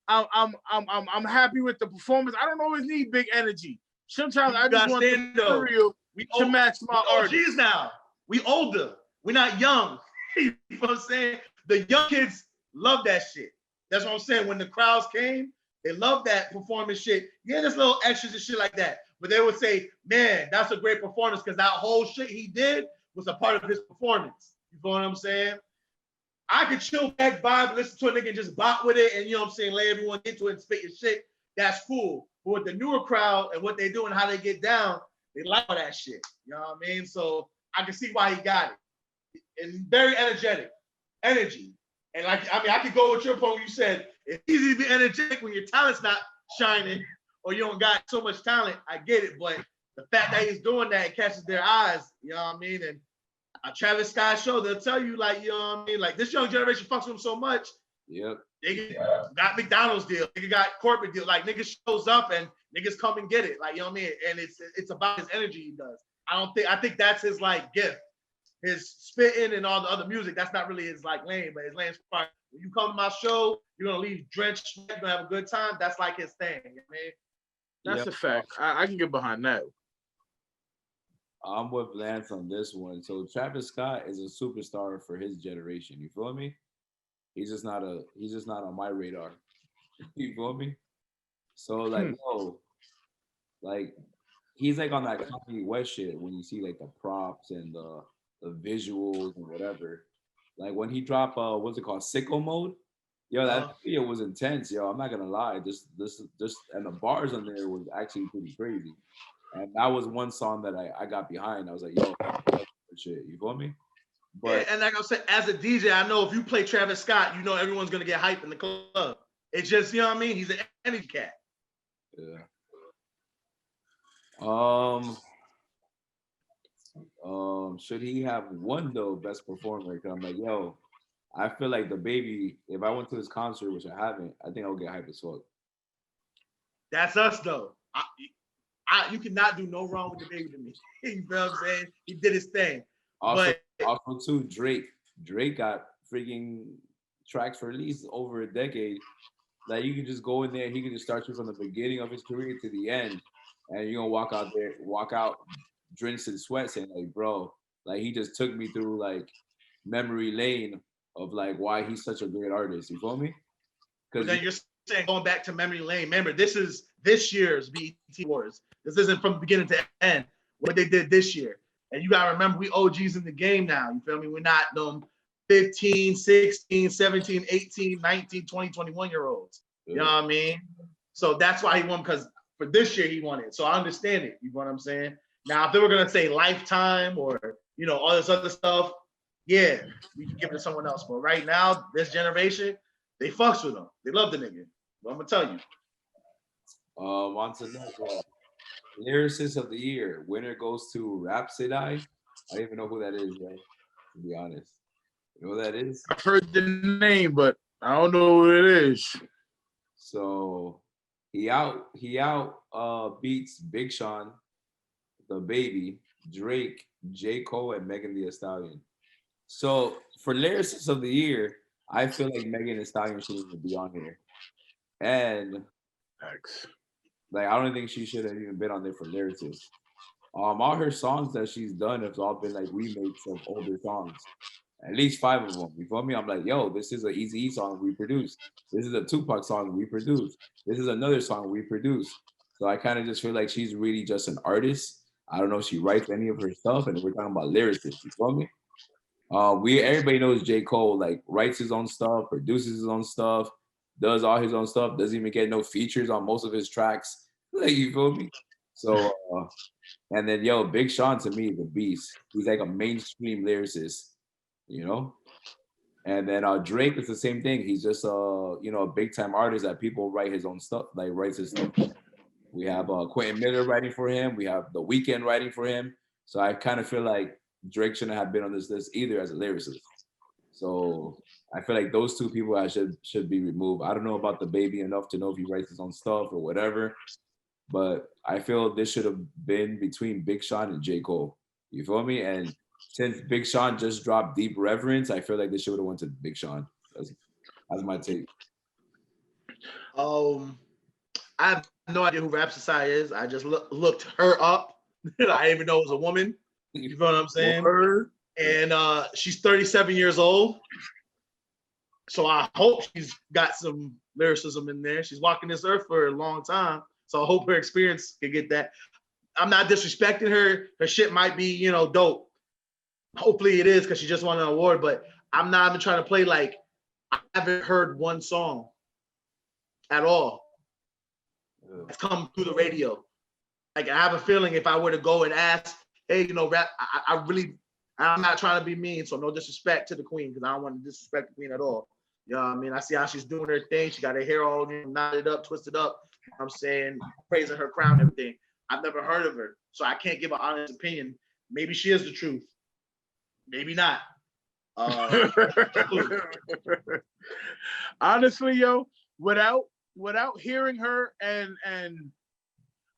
I'm happy with the performance. I don't always need big energy. Sometimes I just want the material to match my artist. OGs now. We older. We're not young. You know what I'm saying? The young kids love that shit. That's what I'm saying. When the crowds came, they love that performance shit. Yeah, there's little extras and shit like that. But they would say, man, that's a great performance because that whole shit he did was a part of his performance. You know what I'm saying? I could chill back, vibe, listen to a nigga and just bop with it and, you know what I'm saying, lay everyone into it and spit your shit. That's cool. But with the newer crowd and what they do and how they get down, they like all that shit. You know what I mean? So I can see why he got it. And very energetic. Energy. And like, I mean, I could go with your point when you said it's easy to be energetic when your talent's not shining or you don't got so much talent. I get it, but the fact that he's doing that catches their eyes, you know what I mean? And a Travis Scott show, they'll tell you, like, you know what I mean? Like, this young generation fucks with him so much. Yep. They got McDonald's deal. They got corporate deal. Like, niggas shows up and niggas come and get it. Like, you know what I mean? And it's about his energy he does. I think that's his, like, gift. His spitting and all the other music, that's not really his like lane, but his lane's part. When you come to my show, you're gonna leave drenched, you're gonna have a good time. That's like his thing, you know what I mean? That's a fact. I can get behind that. I'm with Lance on this one. So Travis Scott is a superstar for his generation. You feel me? He's just not on my radar. You feel me? So like, yo, like he's like on that Kanye West shit when you see like the props and the visuals and whatever. Like when he dropped what's it called? Sicko Mode? Yo, that video was intense, yo. I'm not gonna lie. This and the bars on there was actually pretty crazy. And that was one song that I got behind. I was like, yo, shit, you feel me? But yeah, and like I said, as a DJ, I know if you play Travis Scott, you know everyone's gonna get hyped in the club. It's just, you know what I mean? He's an energy cat. Yeah. Should he have won though best performer? Because I'm like, yo, I feel like the baby, if I went to this concert, which I haven't, I think I would get hyped as fuck. That's us though. You cannot do no wrong with the baby to me. You know what I'm saying? He did his thing. Also too, Drake got freaking tracks for at least over a decade. Like you can just go in there, he can just start you from the beginning of his career to the end, and you're gonna walk out drenched in sweat saying like, bro, like he just took me through like memory lane of like why he's such a great artist. You feel me? Because then you're saying going back to memory lane. Remember, this is this year's BET Awards. This isn't from beginning to end. What they did this year. And you gotta remember, we OGs in the game now. You feel me? We're not them 15, 16, 17, 18, 19, 20, 21-year-olds. You know what I mean? So that's why he won, because for this year he won it. So I understand it. You know what I'm saying? Now, if they were gonna say lifetime or you know all this other stuff, yeah, we can give it to someone else. But right now, this generation, they fucks with him. They love the nigga. But I'm gonna tell you. On to the next one. Lyricist of the year. Winner goes to Rhapsody. I don't even know who that is, right? To be honest. You know who that is? I've heard the name, but I don't know who it is. So he out beats Big Sean, The Baby, Drake, J. Cole, and Megan Thee Stallion. So for lyricist of the year, I feel like Megan Thee Stallion shouldn't even be on here. And Thanks. like I don't think she should have even been on there for lyricists. All her songs that she's done have all been like remakes of older songs. At least 5 of them. You feel me? I'm like, yo, this is an Eazy-E song we produced. This is a Tupac song we produced. This is another song we produced. So I kind of just feel like she's really just an artist. I don't know if she writes any of her stuff, and we're talking about lyricists. You feel me? We everybody knows J. Cole like writes his own stuff, produces his own stuff, does all his own stuff, doesn't even get no features on most of his tracks. Like, you feel me? So and then yo, Big Sean to me is a beast. He's like a mainstream lyricist, you know? And then Drake is the same thing. He's just a big time artist that people write his own stuff, like writes his stuff. We have Quentin Miller writing for him. We have The Weeknd writing for him. So I kind of feel like Drake shouldn't have been on this list either as a lyricist. So I feel like those two people I should be removed. I don't know about the baby enough to know if he writes his own stuff or whatever, but I feel this should have been between Big Sean and J. Cole. You feel me? And since Big Sean just dropped Deep Reverence, I feel like this should have went to Big Sean. That's my take. I have no idea who Rap Society is. I just looked her up. I didn't even know it was a woman. You know what I'm saying? And she's 37 years old. So I hope she's got some lyricism in there. She's walking this earth for a long time. So I hope her experience can get that. I'm not disrespecting her. Her shit might be, dope. Hopefully it is because she just won an award, but I'm not even trying to play like I haven't heard one song at all. It's come through the radio. Like I have a feeling if I were to go and ask, hey, rap, I'm not trying to be mean, so no disrespect to the queen because I don't want to disrespect the queen at all. You know what I mean? I see how she's doing her thing. She got her hair all knotted up, twisted up. I'm saying, praising her crown and everything. I've never heard of her, so I can't give an honest opinion. Maybe she is the truth. Maybe not. Honestly, yo, without hearing her and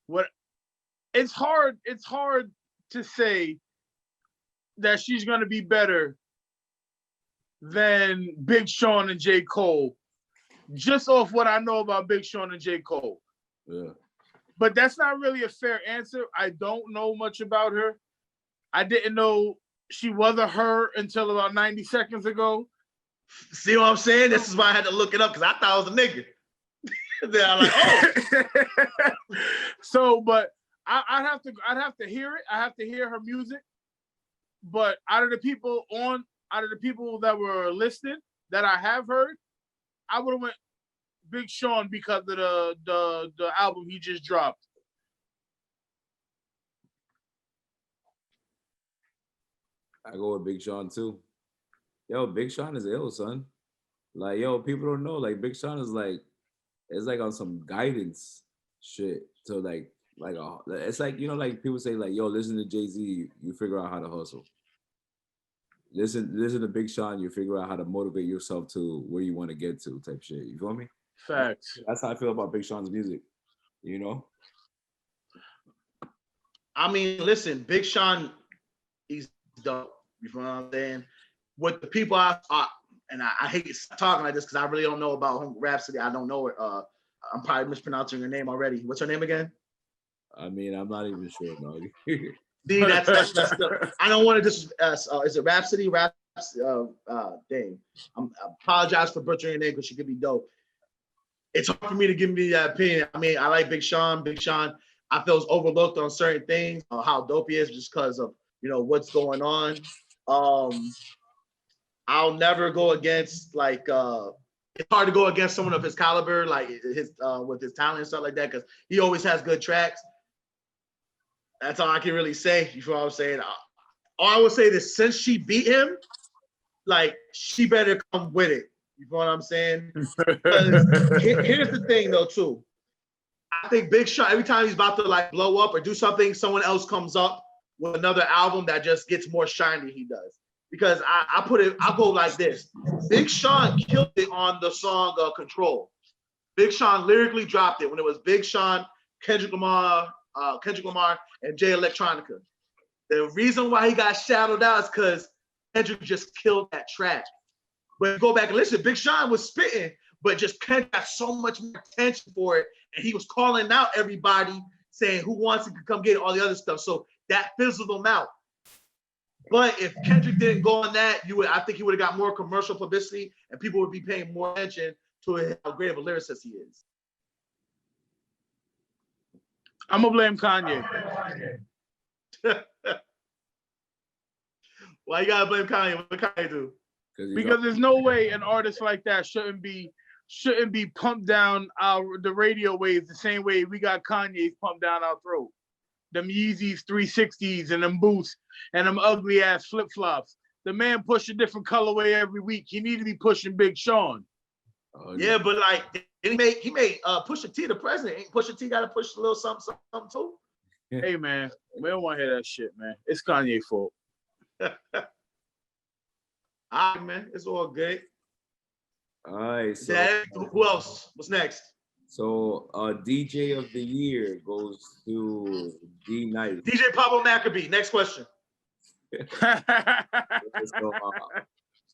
what it's hard to say that she's gonna be better than Big Sean and J. Cole, just off what I know about Big Sean and J. Cole. Yeah. But that's not really a fair answer. I don't know much about her. I didn't know she was a her until about 90 seconds ago. See what I'm saying? This is why I had to look it up because I thought it was a nigga. Then I'm like, oh. So, but I'd have to hear it. I have to hear her music. But out of the people that were listed that I have heard, I would have went Big Sean because of the album he just dropped. I go with Big Sean too. Yo, Big Sean is ill, son. Like, yo, people don't know. Like, Big Sean is like, it's like on some guidance shit. So it's like, like people say, like, yo, listen to Jay-Z, you figure out how to hustle. Listen to Big Sean, you figure out how to motivate yourself to where you want to get to, type shit. You feel me? Facts. That's how I feel about Big Sean's music. I mean, listen, Big Sean, he's dope. You know what I'm saying? With the people and I hate talking like this because I really don't know about Rhapsody. I don't know her. I'm probably mispronouncing her name already. What's her name again? I mean, I'm not even sure, no. See, that's I don't want to just. Is it Rhapsody? Dang. I apologize for butchering your name because she could be dope. It's hard for me to give me that opinion. I mean, I like Big Sean. Big Sean, I feel is overlooked on certain things, how dope he is just because of what's going on. I'll never go against it's hard to go against someone of his caliber, like his with his talent and stuff like that, because he always has good tracks. That's all I can really say. You know what I'm saying? All I would say is since she beat him, like she better come with it. You know what I'm saying? Here's the thing though, too. I think Big Sean, every time he's about to blow up or do something, someone else comes up with another album that just gets more shiny. He does. Because I'll go like this. Big Sean killed it on the song Control. Big Sean lyrically dropped it when it was Big Sean, Kendrick Lamar, and Jay Electronica. The reason why he got shadowed out is because Kendrick just killed that track. But go back and listen, Big Sean was spitting, but just Kendrick got so much more attention for it, and he was calling out everybody, saying who wants it to come get it, all the other stuff. So that fizzled him out. But if Kendrick didn't go on that, I think he would have got more commercial publicity, and people would be paying more attention to how great of a lyricist he is. I'm gonna blame Kanye. Why you gotta blame Kanye? What Kanye do? Because there's no way an artist like that shouldn't be pumped down the radio waves the same way we got Kanye's pumped down our throat. Them Yeezys 360s and them boots and them ugly ass flip flops. The man push a different colorway every week. He need to be pushing Big Sean. Yeah, but like he made Pusha T the president. Ain't Pusha T got to push a little something too? Hey man, we don't want to hear that shit, man. It's Kanye's fault. All right, man. It's all good. All right. So who else? What's next? So DJ of the year goes to D-Nice. DJ Pablo Maccabee. Next question. So,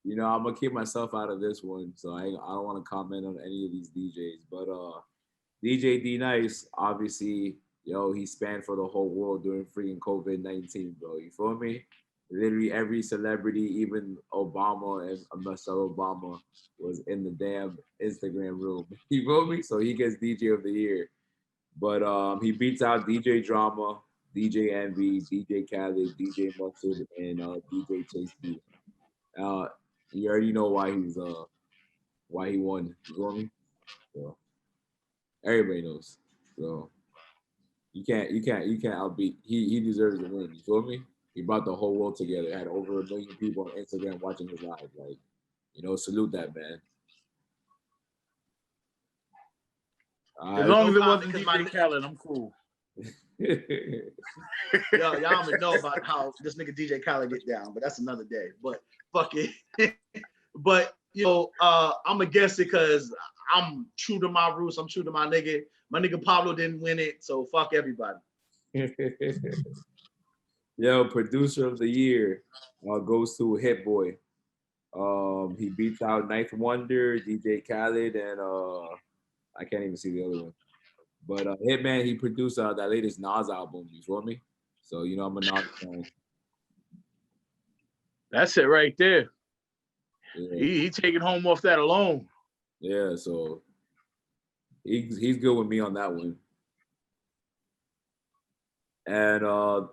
you know, I'm gonna keep myself out of this one, so I don't want to comment on any of these DJs. But DJ D-Nice, obviously, he spanned for the whole world during freaking COVID-19, bro. You feel me? Literally every celebrity, even Obama and Michelle Obama, was in the damn Instagram room. You feel me? So he gets DJ of the year. But he beats out DJ Drama, DJ Envy, DJ Khaled, DJ Mustard, and DJ Chase B. You already know why he won. You feel me? So everybody knows. So you can't outbeat. He deserves to win. You feel me? He brought the whole world together. Had over 1 million people on Instagram watching his live. Like, salute that man. As long as it wasn't DJ Khaled, I'm cool. Yo, y'all don't even know about how this nigga DJ Khaled get down, but that's another day. But fuck it. But I'm against it because I'm true to my roots. I'm true to my nigga. My nigga Pablo didn't win it, so fuck everybody. Yo, producer of the year goes to Hit Boy. He beats out Ninth Wonder, DJ Khaled, and I can't even see the other one. But Hitman, he produced that latest Nas album. You feel me? So I'm a Nas fan. That's it right there. Yeah. He taking home off that alone. Yeah, so he's good with me on that one. And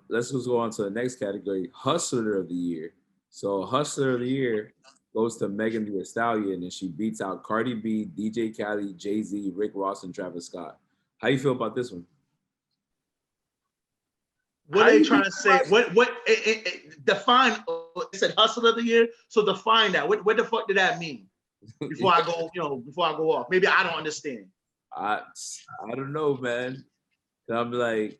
let's just go on to the next category, Hustler of the Year. So Hustler of the Year goes to Megan Thee Stallion, and she beats out Cardi B, DJ Khaled, Jay-Z, Rick Ross, and Travis Scott. How you feel about this one? What are they trying to say? Define? It said Hustler of the Year, so define that. What the fuck did that mean? Before I go off, maybe I don't understand. I don't know, man. I'm like,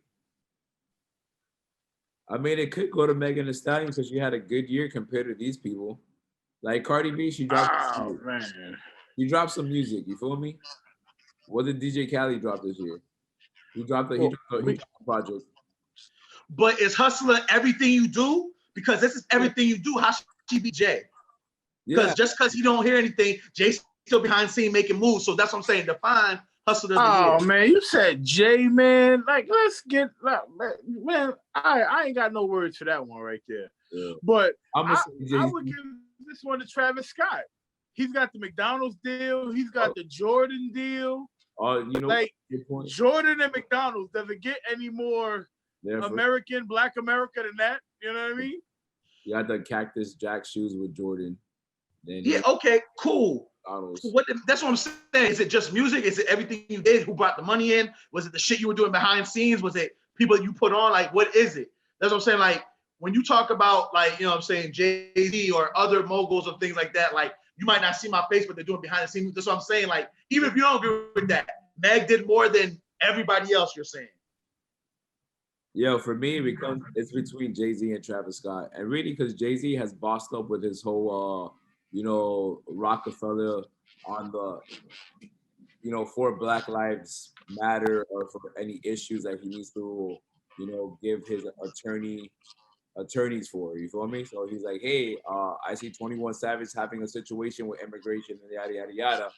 I mean, it could go to Megan Thee Stallion because she had a good year compared to these people. Like Cardi B, she dropped some music. You feel me? What did DJ Khaled drop this year? He dropped a project. But is Hustler everything you do? Because this is everything you do. How should she be Jay? Because just because he don't hear anything, Jay's still behind the scene making moves. So that's what I'm saying. Define Hustler of the year. Oh man, you said Jay, man. Like, let's get man. I ain't got no words for that one right there. Yeah. But I would give this one to Travis Scott. He's got the McDonald's deal. He's got the Jordan deal. Like Jordan and McDonald's. Does it get any more Black America than that? You know what I mean? You had the Cactus Jack shoes with Jordan. Then okay, cool. That's what I'm saying. Is it just music? Is it everything you did? Who brought the money in? Was it the shit you were doing behind the scenes? Was it people you put on? Like, what is it? That's what I'm saying. Like, when you talk about, like, what I'm saying, Jay-Z or other moguls or things like that, like, you might not see my face, but they're doing behind the scenes. That's what I'm saying. Like, even if you don't agree with that, Meg did more than everybody else, you're saying. Yeah, for me, it's between Jay-Z and Travis Scott. And really, because Jay-Z has bossed up with his whole, Rockefeller on the, for Black Lives Matter or for any issues that he needs to, give his attorney attorneys for. You feel me? So he's like, hey, I see 21 Savage having a situation with immigration and yada yada yada.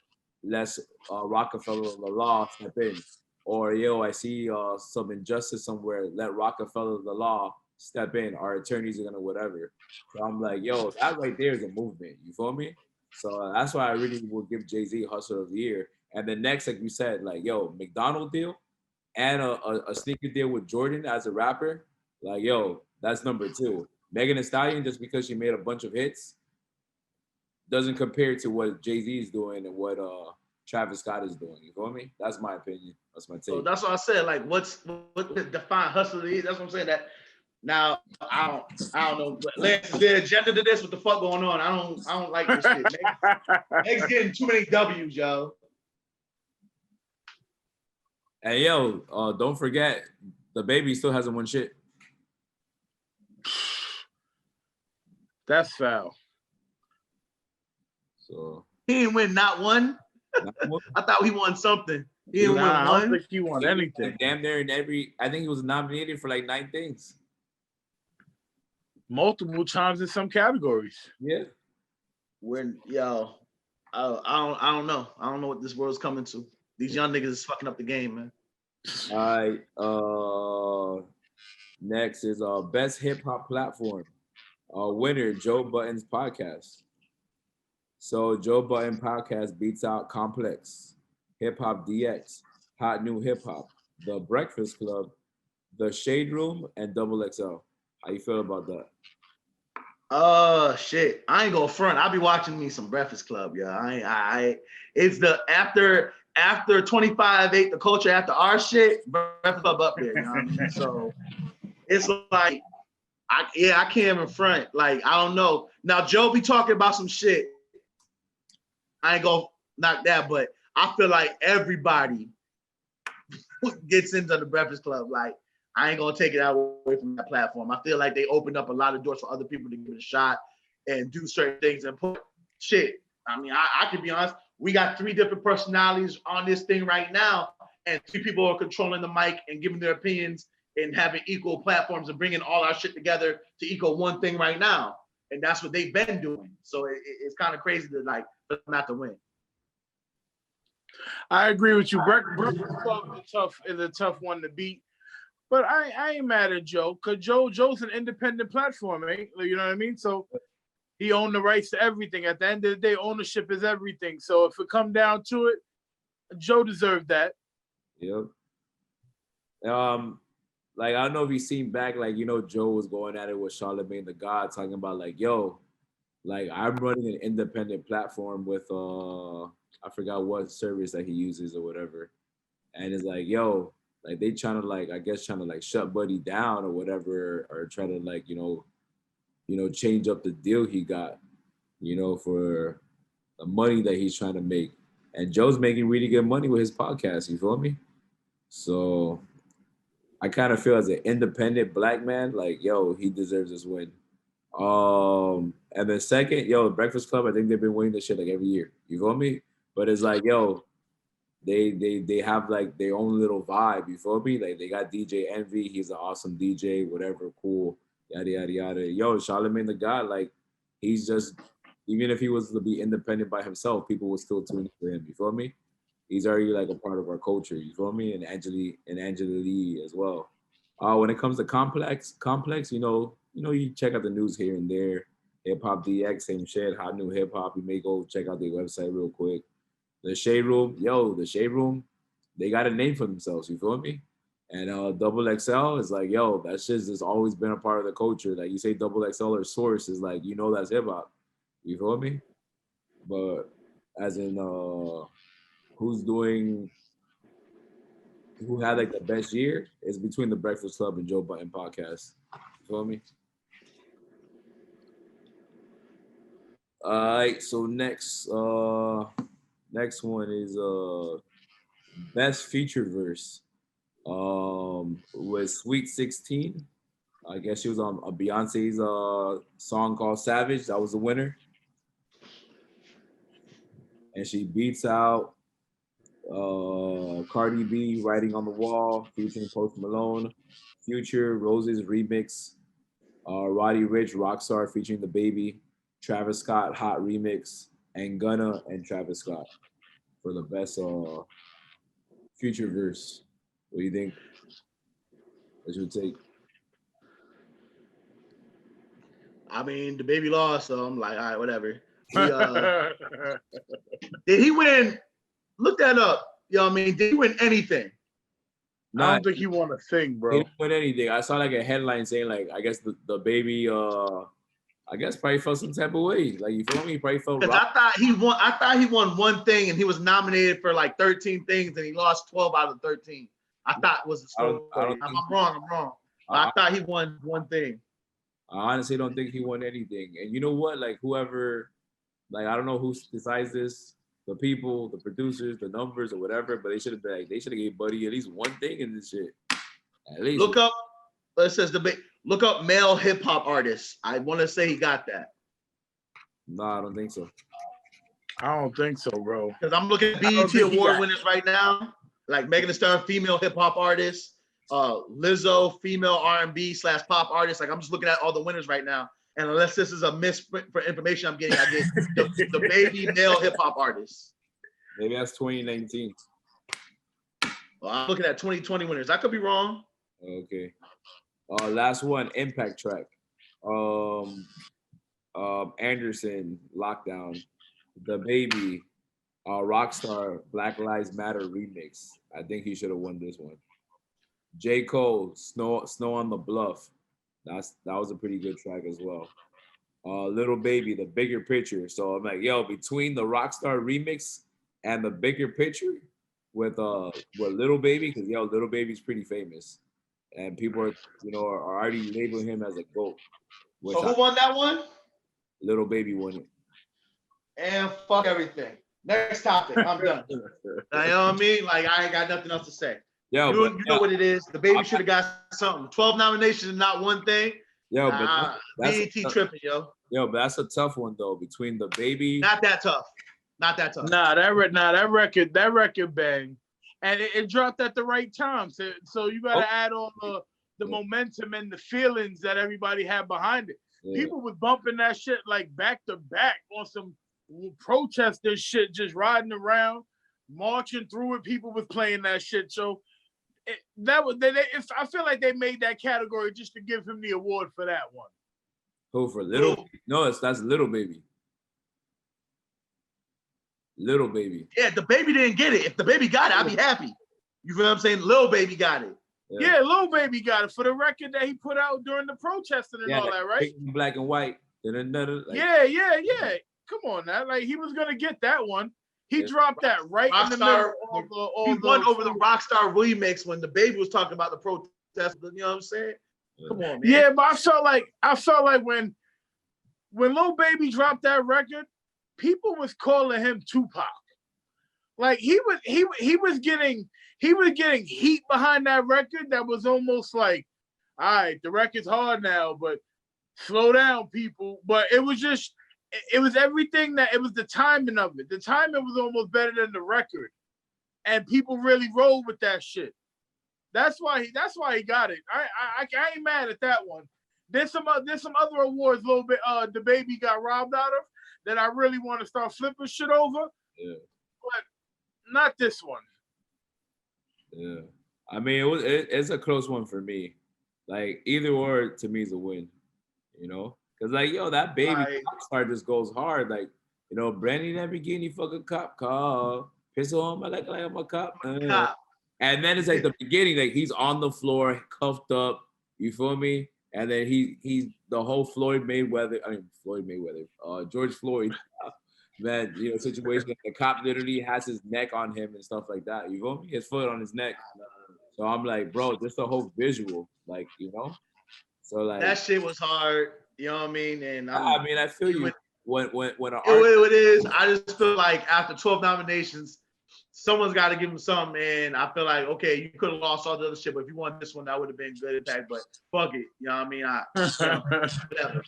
Let's Rockefeller the law step in. Or yo, I see some injustice somewhere. Let Rockefeller the law step in. Our attorneys are gonna whatever. So I'm like, yo, that right there is a movement. You feel me? So that's why I really will give Jay-Z Hustler of the Year. And the next, like you said, like yo, McDonald deal and a sneaker deal with Jordan as a rapper. Like yo, that's number two. Megan Thee Stallion, just because she made a bunch of hits, doesn't compare to what Jay-Z is doing and what Travis Scott is doing. You feel me? That's my opinion. That's my take. So that's what I said. Like, what define hustler is? That's what I'm saying. That now I don't know. But Lance, is there agenda to this? What the fuck going on? I don't like this shit. Meg's getting too many W's, yo. Hey yo, don't forget, the baby still hasn't won shit. That's foul. So he didn't win not one. I thought he won something. He didn't win one. I don't think he won anything. Like, damn near in every. I think he was nominated for like 9 things. Multiple times in some categories. Yeah. When yo, I don't know. I don't know what this world's coming to. These young niggas is fucking up the game, man. All right. Next is best hip hop platform. Winner Joe Budden's podcast. So Joe Budden podcast beats out Complex, Hip Hop DX, Hot New Hip Hop, The Breakfast Club, The Shade Room, and Double XL. How you feel about that? Shit. I ain't gonna front. I'll be watching me some Breakfast Club, yeah. I it's the after 25-8, the culture after our shit, Breakfast Club up there, you know what I mean? So it's like I can't even front. Like, I don't know. Now Joe be talking about some shit. I ain't gonna knock that, but I feel like everybody gets into the Breakfast Club. Like, I ain't gonna take it away from that platform. I feel like they opened up a lot of doors for other people to give it a shot and do certain things and put shit. I mean, I can be honest. We got 3 different personalities on this thing right now, and 3 people are controlling the mic and giving their opinions and having equal platforms and bringing all our shit together to equal one thing right now. And that's what they've been doing. So it's kind of crazy to like not to win. I agree with you. Breakfast Club is a tough one to beat. But I ain't mad at Joe, because Joe's an independent platform, eh? You know what I mean? So he owned the rights to everything. At the end of the day, ownership is everything. So if it come down to it, Joe deserved that. Yep. Like, I don't know if you seen back, like, you know, Joe was going at it with Charlamagne the God, talking about like, yo, like, I'm running an independent platform with I forgot what service that he uses or whatever. And it's like, yo, like, they trying to like, I guess trying to like shut Buddy down or whatever, or try to like, you know, change up the deal he got, you know, for the money that he's trying to make. And Joe's making really good money with his podcast, you feel me? So I kind of feel as an independent black man, like, yo, he deserves this win. And then second, yo, Breakfast Club, I think they've been winning this shit like every year. You feel me? But it's like, yo, they have like their own little vibe. You feel me? Like, they got DJ Envy. He's an awesome DJ, whatever, cool, yada yada yada. Yo, Charlamagne the God, like, he's just, even if he was to be independent by himself, people would still tune in for him. You feel me? He's already like a part of our culture. You feel me? And Angela Lee as well. When it comes to Complex, you know, you check out the news here and there. Hip Hop DX, same shit. Hot New Hip Hop. You may go check out their website real quick. The Shade Room, the Shade Room, they got a name for themselves. You feel me? And Double XL is like, yo, that shit's just always been a part of the culture. Like, you say Double XL or Source is like, you know, that's hip hop. You feel me? But as in, who had like the best year is between the Breakfast Club and Joe Budden podcast. You feel me? All right, so next one is best feature verse. Was Sweet 16. I guess she was on a Beyonce's song called Savage. That was the winner. And she beats out Cardi B, Writing on the Wall, featuring Post Malone, Future, Roses remix, Roddy Ricch, Rockstar featuring The Baby, Travis Scott, Hot Remix, and Gunna and Travis Scott for the best future verse. What do you think? What you would take? I mean, the baby lost, so I'm like, all right, whatever. Did he win? Look that up. You know what I mean? Did he win anything? I don't think he won a thing, bro. He didn't win anything. I saw like a headline saying like, I guess the baby, I guess probably felt some type of way. Like, you feel me? He probably felt. Because I thought he won one thing, and he was nominated for like 13 things, and he lost 12 out of 13. I thought was the story. I'm wrong. I thought he won one thing. I honestly don't think he won anything. And you know what? Like, whoever, like, I don't know who decides this, the people, the producers, the numbers, or whatever, but they should have gave Buddy at least one thing in this shit. At least. Look up, it says look up male hip hop artists. I want to say he got that. No, I don't think so. I don't think so, bro. Because I'm looking at BET award winners right now, like Megan Thee Stallion, female hip hop artist. Lizzo, female R&B/pop artist. Like, I'm just looking at all the winners right now, and unless this is a misprint for information I'm getting, I get the baby male hip hop artist. Maybe that's 2019. Well, I'm looking at 2020 winners. I could be wrong. Okay. Last one, Impact track. Anderson, Lockdown, The Baby, Rockstar, Black Lives Matter remix. I think he should have won this one. J. Cole, Snow on the Bluff. That was a pretty good track as well. Little Baby, The Bigger Picture. So I'm like, yo, between the Rockstar remix and The Bigger Picture with Little Baby, because Little Baby's pretty famous, and people are already labeling him as a GOAT. So who won that one? Little Baby won it. And fuck everything. Next topic. I'm done. You know what I mean? Like, I ain't got nothing else to say. Yo, you know what it is. The Baby should have got something. 12 nominations and not one thing. Yo, but BET tripping, yo. Yo, but that's a tough one though. Between The Baby, not that tough. Nah, that record bang, and it dropped at the right time. So you gotta add all the momentum and the feelings that everybody had behind it. Yeah. People was bumping that shit like back to back on some protester shit, just riding around, marching through it. People was playing that shit. So. I feel like they made that category just to give him the award for that one. Who for Little? No, that's Little Baby. Little Baby. Yeah, The Baby didn't get it. If The Baby got it, I'd be happy. You feel what I'm saying? Lil Baby got it. Yeah, Lil Baby got it for the record that he put out during the protesting and all that, right? Black and white. Yeah. Come on now, like he was gonna get that one. He dropped that right Rockstar, in the middle. He won over the Rockstar remix when The Baby was talking about the protest. You know what I'm saying? Come on, man. Yeah, but I felt like when Lil Baby dropped that record, people was calling him Tupac. Like he was getting heat behind that record that was almost like, all right, the record's hard now, but slow down, people. But it was everything it was the timing of it. The timing was almost better than the record. And people really rolled with that shit. That's why he got it. I ain't mad at that one. There's some other awards The Baby got robbed out of that I really want to start flipping shit over. Yeah. But not this one. Yeah. I mean, it's a close one for me. Like, either or to me is a win, you know? Because, like, that Baby Rockstar just goes hard. Like, Brandy Lamborghini fucking cop car. Piss on my like I'm a cop. And then it's like the beginning, like he's on the floor, cuffed up. You feel me? And then he's the whole George Floyd, man, situation. The cop literally has his neck on him and stuff like that. You feel me? His foot on his neck. So I'm like, bro, just the whole visual, like, So like that shit was hard. You know what I mean? And I feel you. When it is, I just feel like after 12 nominations, someone's got to give him something. And I feel like, okay, you could have lost all the other shit, but if you won this one, that would have been good impact. But fuck it, you know what I mean? Whatever.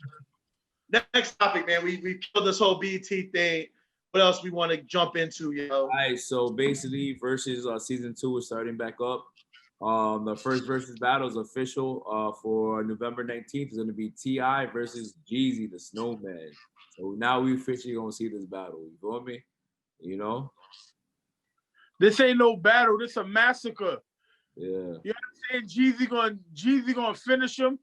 Next topic, man. We killed this whole BT thing. What else we want to jump into, All right, so basically, Verzuz season 2 is starting back up. The first versus battle is official for November 19th. Is going to be T.I. versus Jeezy, the Snowman. So now we officially going to see this battle. You feel me? You know? This ain't no battle. This a massacre. Yeah. You know what I'm saying? Jeezy gonna finish him,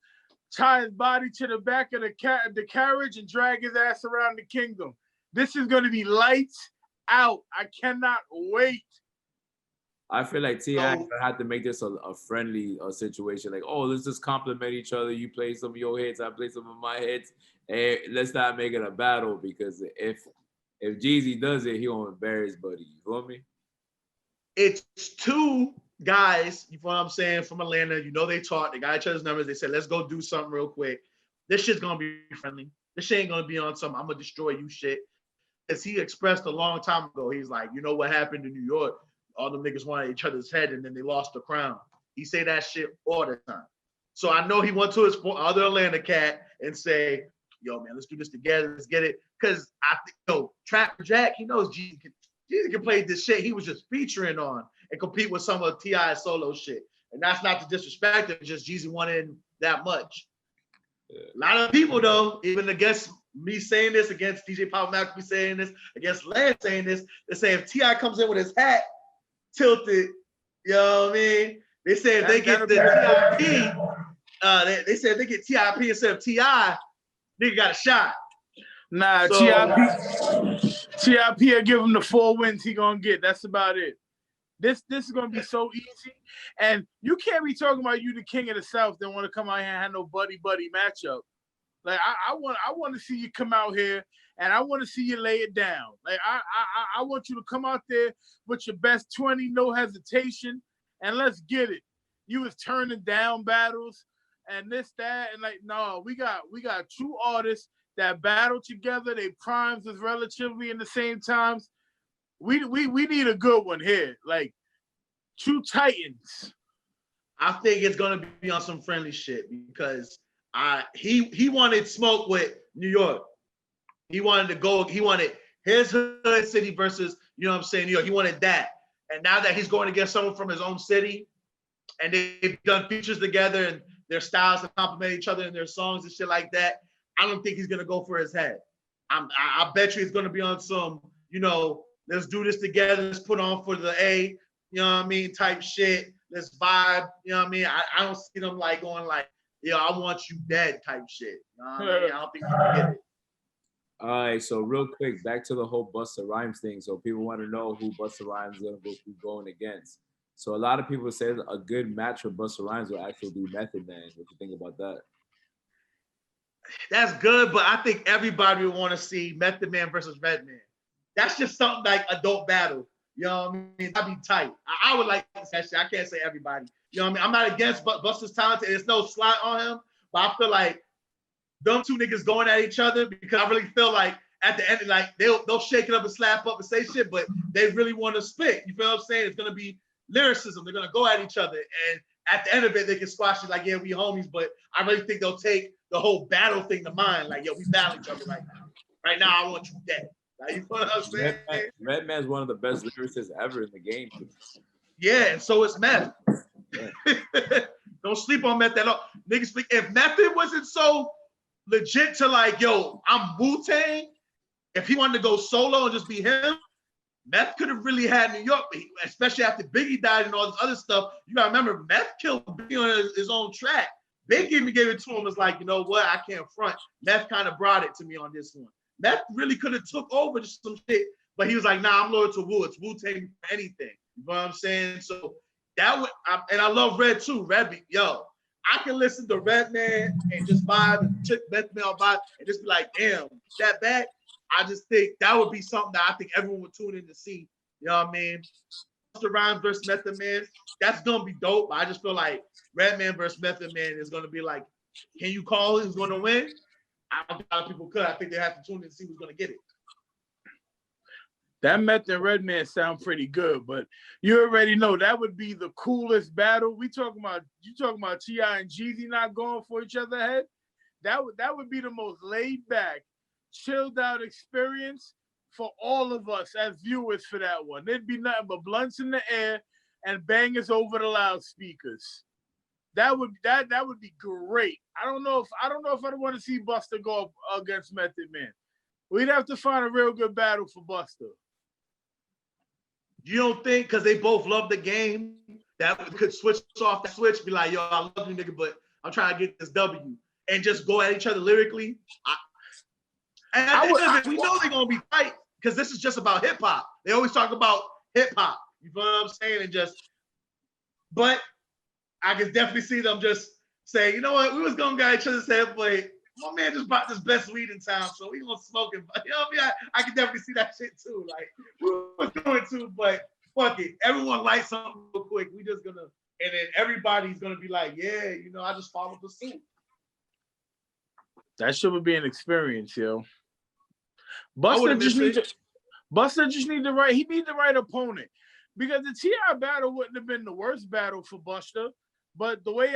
tie his body to the back of the carriage, and drag his ass around the kingdom. This is gonna be lights out. I cannot wait. I feel like T.I. had to make this a friendly situation. Like, oh, let's just compliment each other. You play some of your hits, I play some of my hits. And let's not make it a battle, because if Jeezy does it, he'll embarrass Buddy. You feel me? It's two guys, you know what I'm saying, from Atlanta. You know they talk. They got each other's numbers. They said, let's go do something real quick. This shit's gonna be friendly. This shit ain't gonna be on some I'm gonna destroy you shit. As he expressed a long time ago, he's like, you know what happened in New York? All them niggas wanted each other's head and then they lost the crown. He say that shit all the time. So I know he went to his other Atlanta cat and say, yo, man, let's do this together. Let's get it. Because I think, Trapper Jack, he knows Jeezy can play this shit he was just featuring on and compete with some of T.I.'s solo shit. And that's not to disrespect it, just Jeezy wanted that much. Yeah. A lot of people, though, even against me saying this, against DJ Pop McAfee saying this, against Lance saying this, they say if T.I. comes in with his hat tilted, you know what I mean? They say if they get the TIP, they say if they get TIP instead of T.I., nigga got a shot. Nah, so, TIP will give him the 4 wins he gonna get. That's about it. This is gonna be so easy. And you can't be talking about you the king of the South that want to come out here and have no buddy matchup. Like I want to see you come out here and I want to see you lay it down. Like I want you to come out there with your best 20, no hesitation, and let's get it. You was turning down battles and this, that, and like, no, we got two artists that battle together. They primes is relatively in the same times. We need a good one here. Like two titans. I think it's gonna be on some friendly shit because he wanted smoke with New York. He wanted his hood city versus, you know what I'm saying, New York. He wanted that. And now that he's going against someone from his own city and they've done features together and their styles to complement each other in their songs and shit like that, I don't think he's gonna go for his head. I bet you he's gonna be on some, let's do this together, let's put on for the A, you know what I mean, type shit. Let's vibe, you know what I mean? I don't see them like going like, yo, I want you dead type shit. You know what I mean? I don't think you can get it. All right, so real quick, back to the whole Busta Rhymes thing. So people want to know who Busta Rhymes is going against. So a lot of people say a good match for Busta Rhymes will actually be Method Man. What you think about that? That's good, but I think everybody would want to see Method Man versus Redman. That's just something like a dope battle. You know what I mean? That'd be tight. I would like that shit. I can't say everybody. You know what I mean? I'm not against Busta's talent. There's no slot on him, but I feel like them two niggas going at each other because I really feel like at the end, like they'll shake it up and slap up and say shit, but they really want to spit. You feel what I'm saying? It's gonna be lyricism. They're gonna go at each other, and at the end of it, they can squash it like, yeah, we homies. But I really think they'll take the whole battle thing to mind. Like, yo, we battle each other right now. Right now, I want you dead. Like, you know what I'm saying? Redman's one of the best lyricists ever in the game. Yeah, and so is Meth. Yeah. Don't sleep on Meth at all. Niggas, if Method wasn't so legit to like, yo, I'm Wu-Tang, if he wanted to go solo and just be him, Meth could have really had New York, especially after Biggie died and all this other stuff. You gotta remember, Meth killed Biggie on his own track. Biggie even gave it to him, was like, you know what, I can't front. Meth kind of brought it to me on this one. Meth really could have took over just some shit, but he was like, nah, I'm loyal to Wu. It's Wu-Tang for anything. You know what I'm saying? So that would, and I love Red too. Red, yo, I can listen to Redman and just vibe and check Method Man vibe and just be like, damn, that bad. I just think that would be something that I think everyone would tune in to see. You know what I mean? Busta Rhymes versus Method Man, that's gonna be dope. I just feel like Redman versus Method Man is gonna be like, can you call who's gonna win? I don't think a lot of people could. I think they have to tune in to see who's gonna get it. That Method and Redman sound pretty good, but you already know that would be the coolest battle. You talking about T.I. and Jeezy not going for each other head? That would be the most laid back, chilled out experience for all of us as viewers for that one. There'd be nothing but blunts in the air and bangers over the loudspeakers. That would be great. I don't know if I'd want to see Buster go up against Method Man. We'd have to find a real good battle for Buster. You don't think because they both love the game that could switch off that switch, be like, yo, I love you, nigga, but I'm trying to get this W, and just go at each other lyrically? We know they're gonna be tight because this is just about hip hop. They always talk about hip hop. You know what I'm saying? But I can definitely see them just say, you know what, we was gonna get each other's head, but my man just bought this best weed in town, so we gonna smoke it. But you know what I mean? I can definitely see that shit too. Like we was going to, but fuck it. Everyone likes something real quick. We just gonna, and then everybody's gonna be like, yeah, you know, I just followed the suit. That shit would be an experience, yo. Buster just need the right. He need the right opponent, because the T.I. battle wouldn't have been the worst battle for Buster. But the way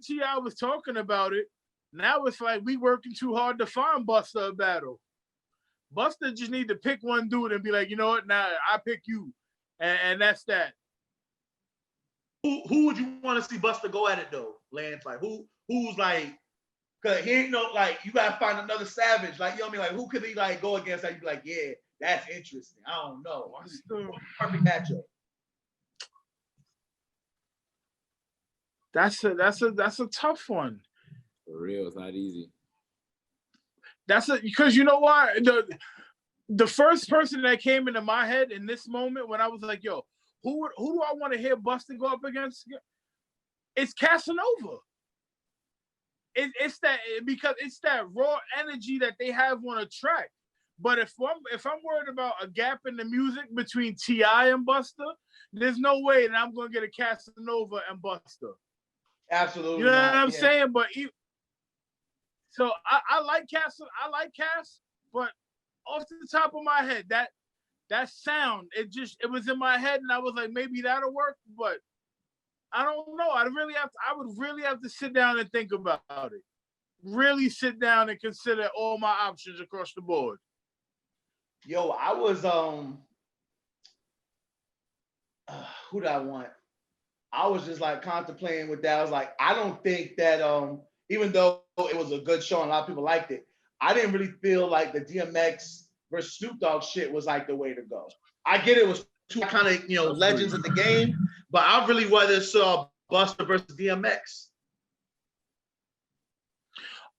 T.I. was talking about it, now it's like we working too hard to find Buster a battle. Buster just need to pick one dude and be like, you know what? Nah, I pick you, and that's that. Who would you want to see Buster go at it though, Lance? Like who's like, cause he ain't no like you gotta find another savage. Like you know what I mean? Like who could he like go against that you be like, yeah, that's interesting. I don't know. What's the perfect matchup? That's a tough one. For real, it's not easy. Because you know why? The first person that came into my head in this moment when I was like, yo, who do I want to hear Buster go up against? It's Casanova. It's that raw energy that they have on a track. But if I'm worried about a gap in the music between T.I. and Buster, there's no way that I'm gonna get a Casanova and Buster. Absolutely. You know what I'm saying? But so I like Cass, but off the top of my head, that sound, it was in my head, and I was like, maybe that'll work, but I don't know. I would really have to sit down and think about it. Really sit down and consider all my options across the board. Yo, I was who did I want? I was just like contemplating with that. I was like, I don't think that even though it was a good show and a lot of people liked it, I didn't really feel like the DMX versus Snoop Dogg shit was like the way to go. I get it was two kind of legends in the game, but I really rather saw Buster versus DMX.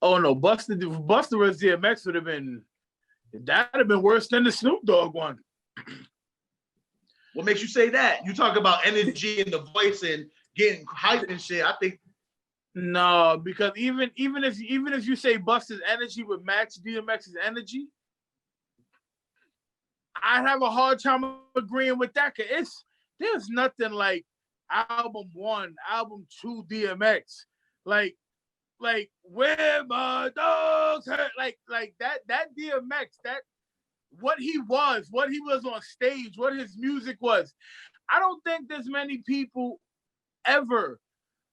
Oh no, Buster versus DMX would have been worse than the Snoop Dogg one. What makes you say that? You talk about energy and the voice and getting hype and shit. I think no, because even if you say Buster's energy would match DMX's energy, I'd have a hard time agreeing with that. Cause there's nothing like album 1, album 2 DMX, like where my dogs hurt, like that DMX, that what he was on stage, what his music was. I don't think there's many people ever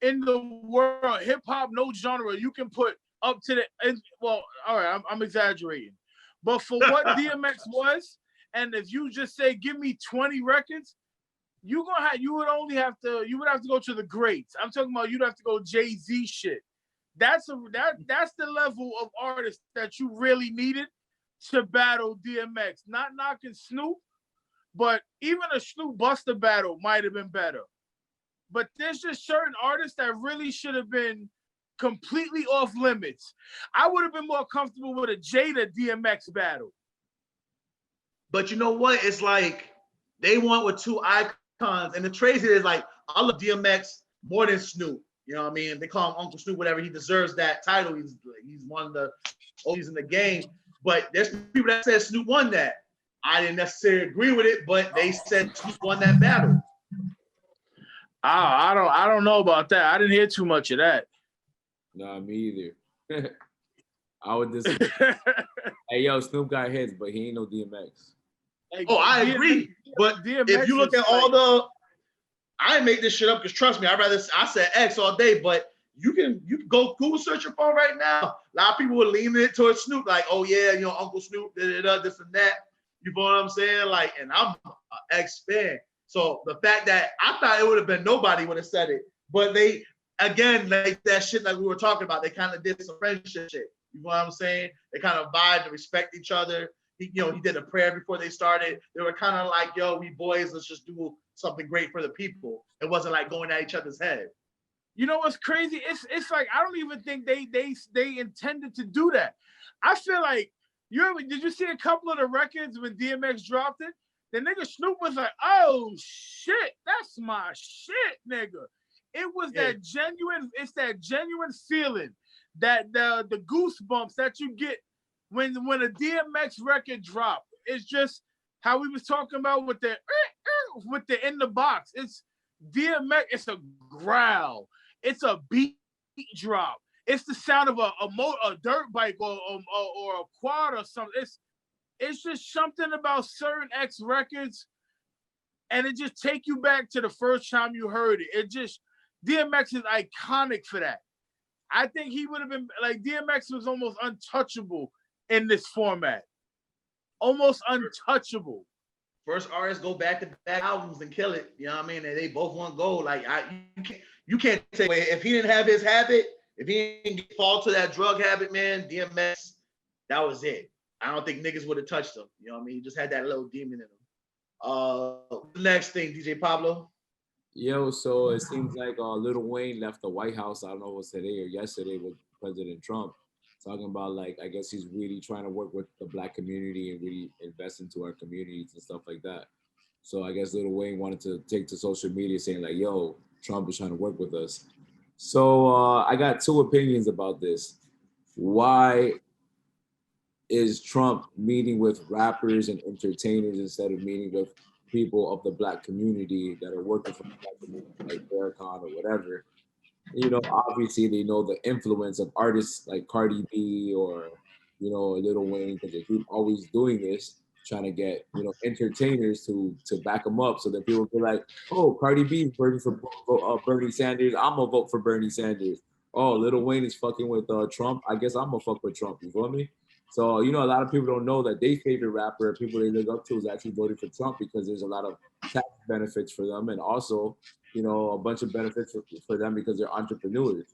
in the world, hip hop, no genre, you can put up to well, all right, I'm exaggerating, but for what DMX was, and if you just say give me 20 records, you would have to go to the greats. I'm talking about you'd have to go Jay-Z shit. That's the level of artist that you really needed to battle DMX. Not knocking Snoop, but even a Snoop Buster battle might have been better. But there's just certain artists that really should have been completely off limits. I would have been more comfortable with a Jada DMX battle. But you know what? It's like they went with two icons, and the crazy is like I love DMX more than Snoop. You know what I mean? They call him Uncle Snoop, whatever. He deserves that title. He's one of the oldies in the game. But there's people that said Snoop won that. I didn't necessarily agree with it, but they said Snoop won that battle. I don't know about that. I didn't hear too much of that. Nah, me either. I would disagree. Hey, yo, Snoop got hits, but he ain't no DMX. Like, I agree. But DMX if you look at all I didn't make this shit up because trust me, I said X all day, but you can go Google search your phone right now. A lot of people were leaning it towards Snoop, like, oh yeah, Uncle Snoop, this and that. You know what I'm saying? Like, and I'm an X fan. So the fact that I thought it would have been nobody would have said it, but they again like that shit like we were talking about. They kind of did some friendship shit. You know what I'm saying? They kind of vibed and respect each other. He did a prayer before they started. They were kind of like, yo, we boys, let's just do something great for the people. It wasn't like going at each other's head. You know what's crazy? It's like I don't even think they intended to do that. I feel like did you see a couple of the records when DMX dropped it? The nigga Snoop was like, oh shit, that's my shit, nigga. It was that genuine feeling, that the goosebumps that you get when a DMX record drop. It's just how we was talking about with the in the box. It's DMX, it's a growl. It's a beat drop. It's the sound of a dirt bike or a quad or something. It's just something about certain X records, and it just take you back to the first time you heard it. It just DMX is iconic for that. I think he would have been like DMX was almost untouchable in this format. Almost untouchable. First artists go back to back albums and kill it. You know what I mean? And they both want gold. Like you can't take away if he didn't have his habit, if he didn't fall to that drug habit, man, DMX, that was it. I don't think niggas would have touched him. You know what I mean? He just had that little demon in him. Next thing, DJ Pablo. Yo, so it seems like Lil Wayne left the White House. I don't know if it was today or yesterday with President Trump, talking about like I guess he's really trying to work with the Black community and really invest into our communities and stuff like that. So I guess Lil Wayne wanted to take to social media saying like, yo, Trump is trying to work with us. So I got two opinions about this. Why is Trump meeting with rappers and entertainers instead of meeting with people of the Black community that are working for the Black community, like Farrakhan or whatever? You know, obviously they know the influence of artists like Cardi B or, you know, Lil Wayne, because they keep always doing this, trying to get, you know, entertainers to back them up so that people be like, oh, Cardi B is voting for Bernie Sanders, I'm gonna vote for Bernie Sanders. Oh, Lil Wayne is fucking with Trump, I guess I'm gonna fuck with Trump, you feel me? So, you know, a lot of people don't know that their favorite rapper, people they look up to, is actually voting for Trump because there's a lot of tax benefits for them, and also, you know, a bunch of benefits for them because they're entrepreneurs.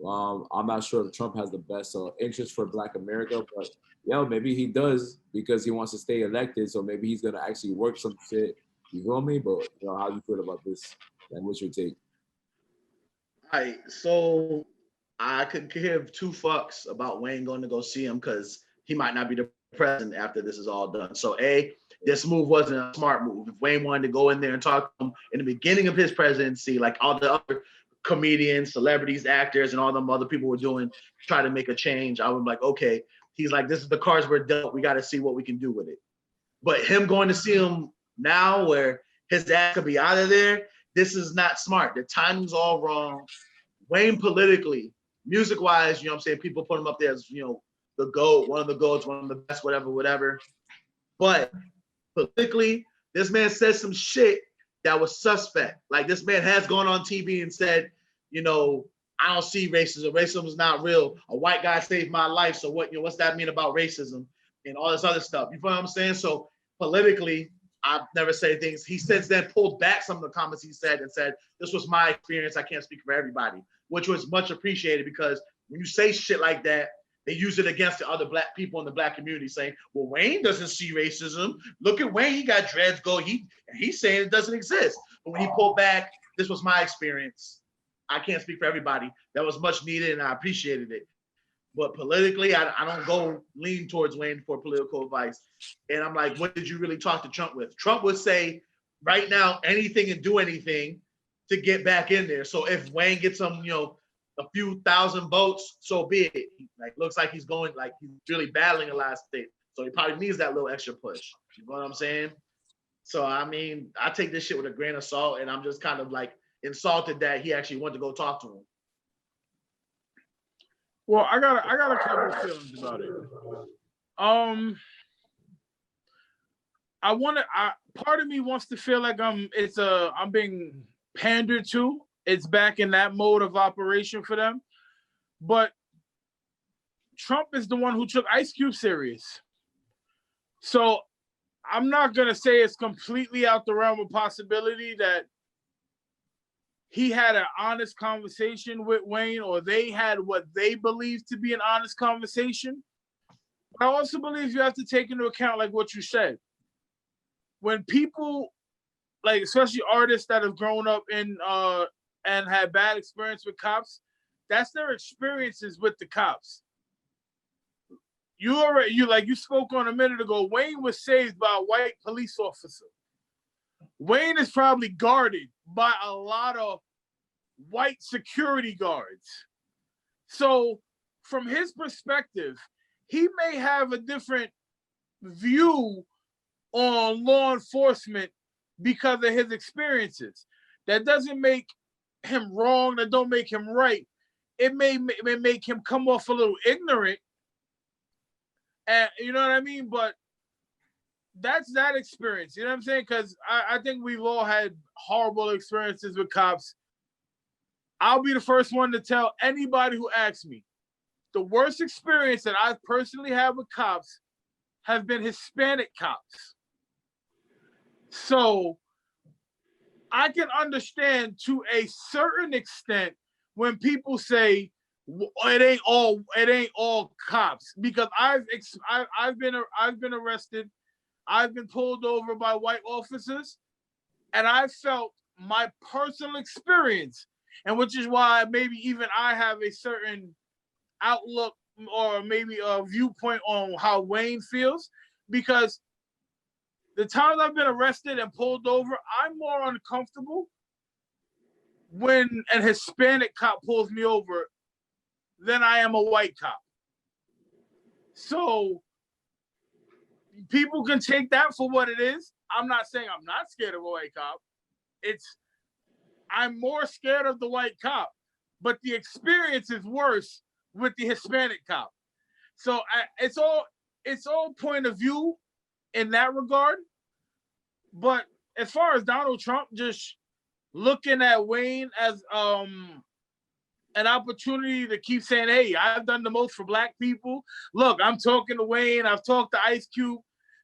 I'm not sure if Trump has the best interest for Black America, but maybe he does because he wants to stay elected. So maybe he's gonna actually work some shit. You feel me? But you know, how you feel about this? And what's your take? All right, so I could give two fucks about Wayne going to go see him because he might not be the president after this is all done. So this move wasn't a smart move. If Wayne wanted to go in there and talk to him in the beginning of his presidency, like all the other comedians, celebrities, actors, and all them other people were doing, try to make a change, I would be like, okay, he's like, this is the cards we're dealt. We got to see what we can do with it. But him going to see him now where his ass could be out of there, this is not smart. The timing's all wrong. Wayne politically, music-wise, you know what I'm saying, people put him up there as, you know, the GOAT, one of the GOATs, one of the best, whatever. But politically, this man said some shit that was suspect. Like, this man has gone on TV and said, you know, I don't see racism. Racism is not real. A white guy saved my life. So what, you know, what's that mean about racism and all this other stuff? You feel what I'm saying? So politically, I've never said things. He since then pulled back some of the comments he said and said, this was my experience. I can't speak for everybody, which was much appreciated because when you say shit like that, they use it against the other Black people in the Black community saying, well, Wayne doesn't see racism. Look at Wayne, he got dreads he's saying it doesn't exist. But when he pulled back, this was my experience. I can't speak for everybody. That was much needed and I appreciated it. But politically, I don't go lean towards Wayne for political advice. And I'm like, what did you really talk to Trump with? Trump would say right now, anything and do anything to get back in there. So if Wayne gets some, you know, a few thousand votes, so be it. Like, looks like he's going, like he's really battling a lot of states. So he probably needs that little extra push. You know what I'm saying? So, I mean, I take this shit with a grain of salt and I'm just kind of like insulted that he actually went to go talk to him. Well, I got a couple of feelings about it. Part of me wants to feel like I'm being pandered to. It's back in that mode of operation for them. But Trump is the one who took Ice Cube serious. So I'm not gonna say it's completely out the realm of possibility that he had an honest conversation with Wayne, or they had what they believe to be an honest conversation. But I also believe you have to take into account, like what you said, when people, like especially artists that have grown up in and had bad experience with cops, that's their experiences with the cops. You spoke on a minute ago. Wayne was saved by a white police officer. Wayne is probably guarded by a lot of white security guards. So from his perspective, he may have a different view on law enforcement because of his experiences. That doesn't make him wrong. That don't make him right. It may make him come off a little ignorant. And you know what I mean? But that's that experience. You know what I'm saying? Because I think we've all had horrible experiences with cops. I'll be the first one to tell anybody who asks me, the worst experience that I've personally had with cops have been Hispanic cops. So I can understand to a certain extent when people say it ain't all cops, because I've been arrested, I've been pulled over by white officers, and I felt my personal experience, and which is why maybe even I have a certain outlook or maybe a viewpoint on how Wayne feels, because the times I've been arrested and pulled over, I'm more uncomfortable when an Hispanic cop pulls me over than I am a white cop. So people can take that for what it is. I'm not saying I'm not scared of a white cop. I'm more scared of the white cop, but the experience is worse with the Hispanic cop. So it's all point of view in that regard. But as far as Donald Trump just looking at Wayne as an opportunity to keep saying, hey, I've done the most for black people. Look, I'm talking to Wayne. I've talked to Ice Cube.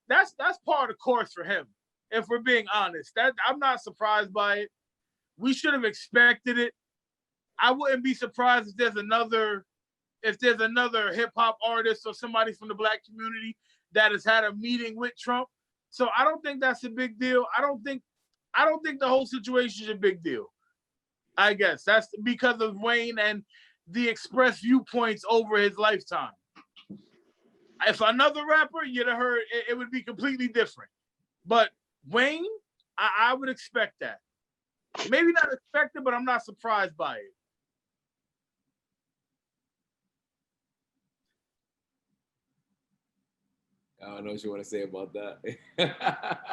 That's part of the course for him, if we're being honest. I'm not surprised by it. We should have expected it. I wouldn't be surprised if there's another hip hop artist or somebody from the black community that has had a meeting with Trump. So I don't think that's a big deal. I don't think the whole situation is a big deal. I guess that's because of Wayne and the expressed viewpoints over his lifetime. If another rapper, you'd have heard it would be completely different. But Wayne, I would expect that. Maybe not expect it, but I'm not surprised by it. I don't know what you want to say about that.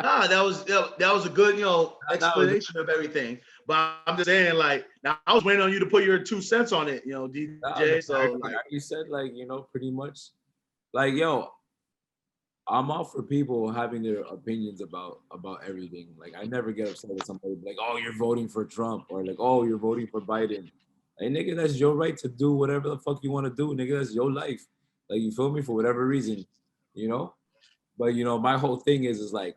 Nah, that was a good, explanation of everything. But I'm just saying, like, now I was waiting on you to put your 2 cents on it, DJ. Nah, so like you said, like, pretty much, like, yo, I'm all for people having their opinions about everything. Like, I never get upset with somebody like, oh, you're voting for Trump, or like, oh, you're voting for Biden. Hey, nigga, that's your right to do whatever the fuck you want to do, nigga. That's your life. Like, you feel me? For whatever reason, But my whole thing is like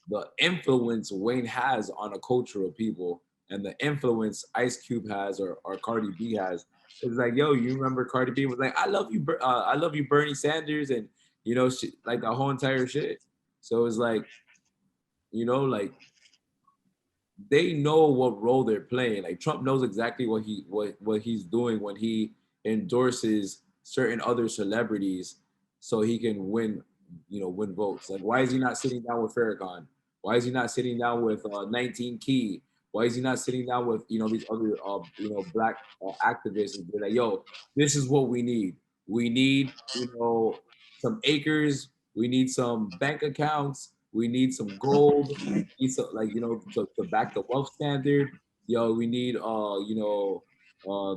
the influence Wayne has on a culture of people, and the influence Ice Cube has or Cardi B has. It's like, yo, you remember Cardi B was like, I love you, Bernie Sanders, and like the whole entire shit. So it's like, like they know what role they're playing. Like Trump knows exactly what he's doing when he endorses certain other celebrities so he can win votes. Like, why is he not sitting down with Farrakhan? Why is he not sitting down with 19 Key? Why is he not sitting down with these other black activists and be like, yo, this is what we need. We need some acres. We need some bank accounts. We need some gold. We need some, to back the wealth standard. Yo, we need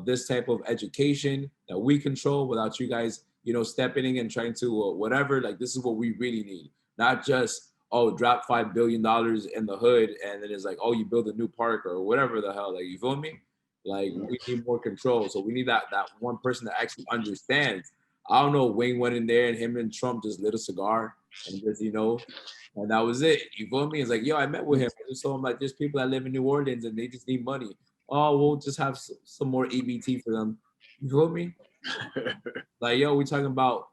this type of education that we control without you guys stepping in and trying to whatever. Like, this is what we really need. Not just, drop $5 billion in the hood and then it's like, you build a new park or whatever the hell. Like, you feel me? Like, we need more control. So we need that one person that actually understands. I don't know, Wayne went in there and him and Trump just lit a cigar and just, and that was it. You feel me? It's like, yo, I met with him. I just told him like, there's people that live in New Orleans and they just need money. Oh, we'll just have some more EBT for them. You feel me? Like, yo, we talking about,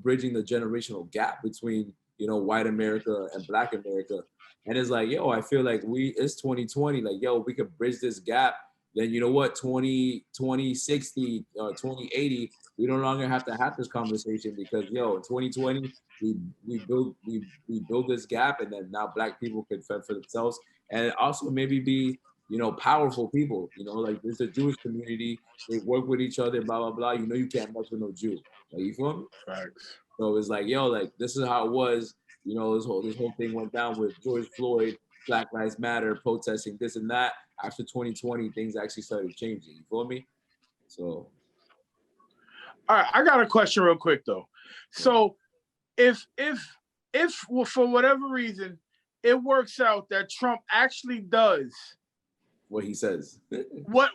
bridging the generational gap between, white America and Black America. And it's like, yo, I feel like it's 2020. Like, yo, we could bridge this gap. Then you know what, 2060 or 2080, we no longer have to have this conversation because, yo, in 2020, we build this gap, and then now Black people can fend for themselves and also maybe be, powerful people. Like there's a Jewish community, they work with each other, blah blah blah. You can't mess with no Jew. Like, you feel me? Facts. So it's like, yo, like this is how it was. This whole thing went down with George Floyd, Black Lives Matter, protesting this and that. After 2020, things actually started changing. You feel me? So, all right, I got a question real quick though. So, if well, for whatever reason it works out that Trump actually does what he says, what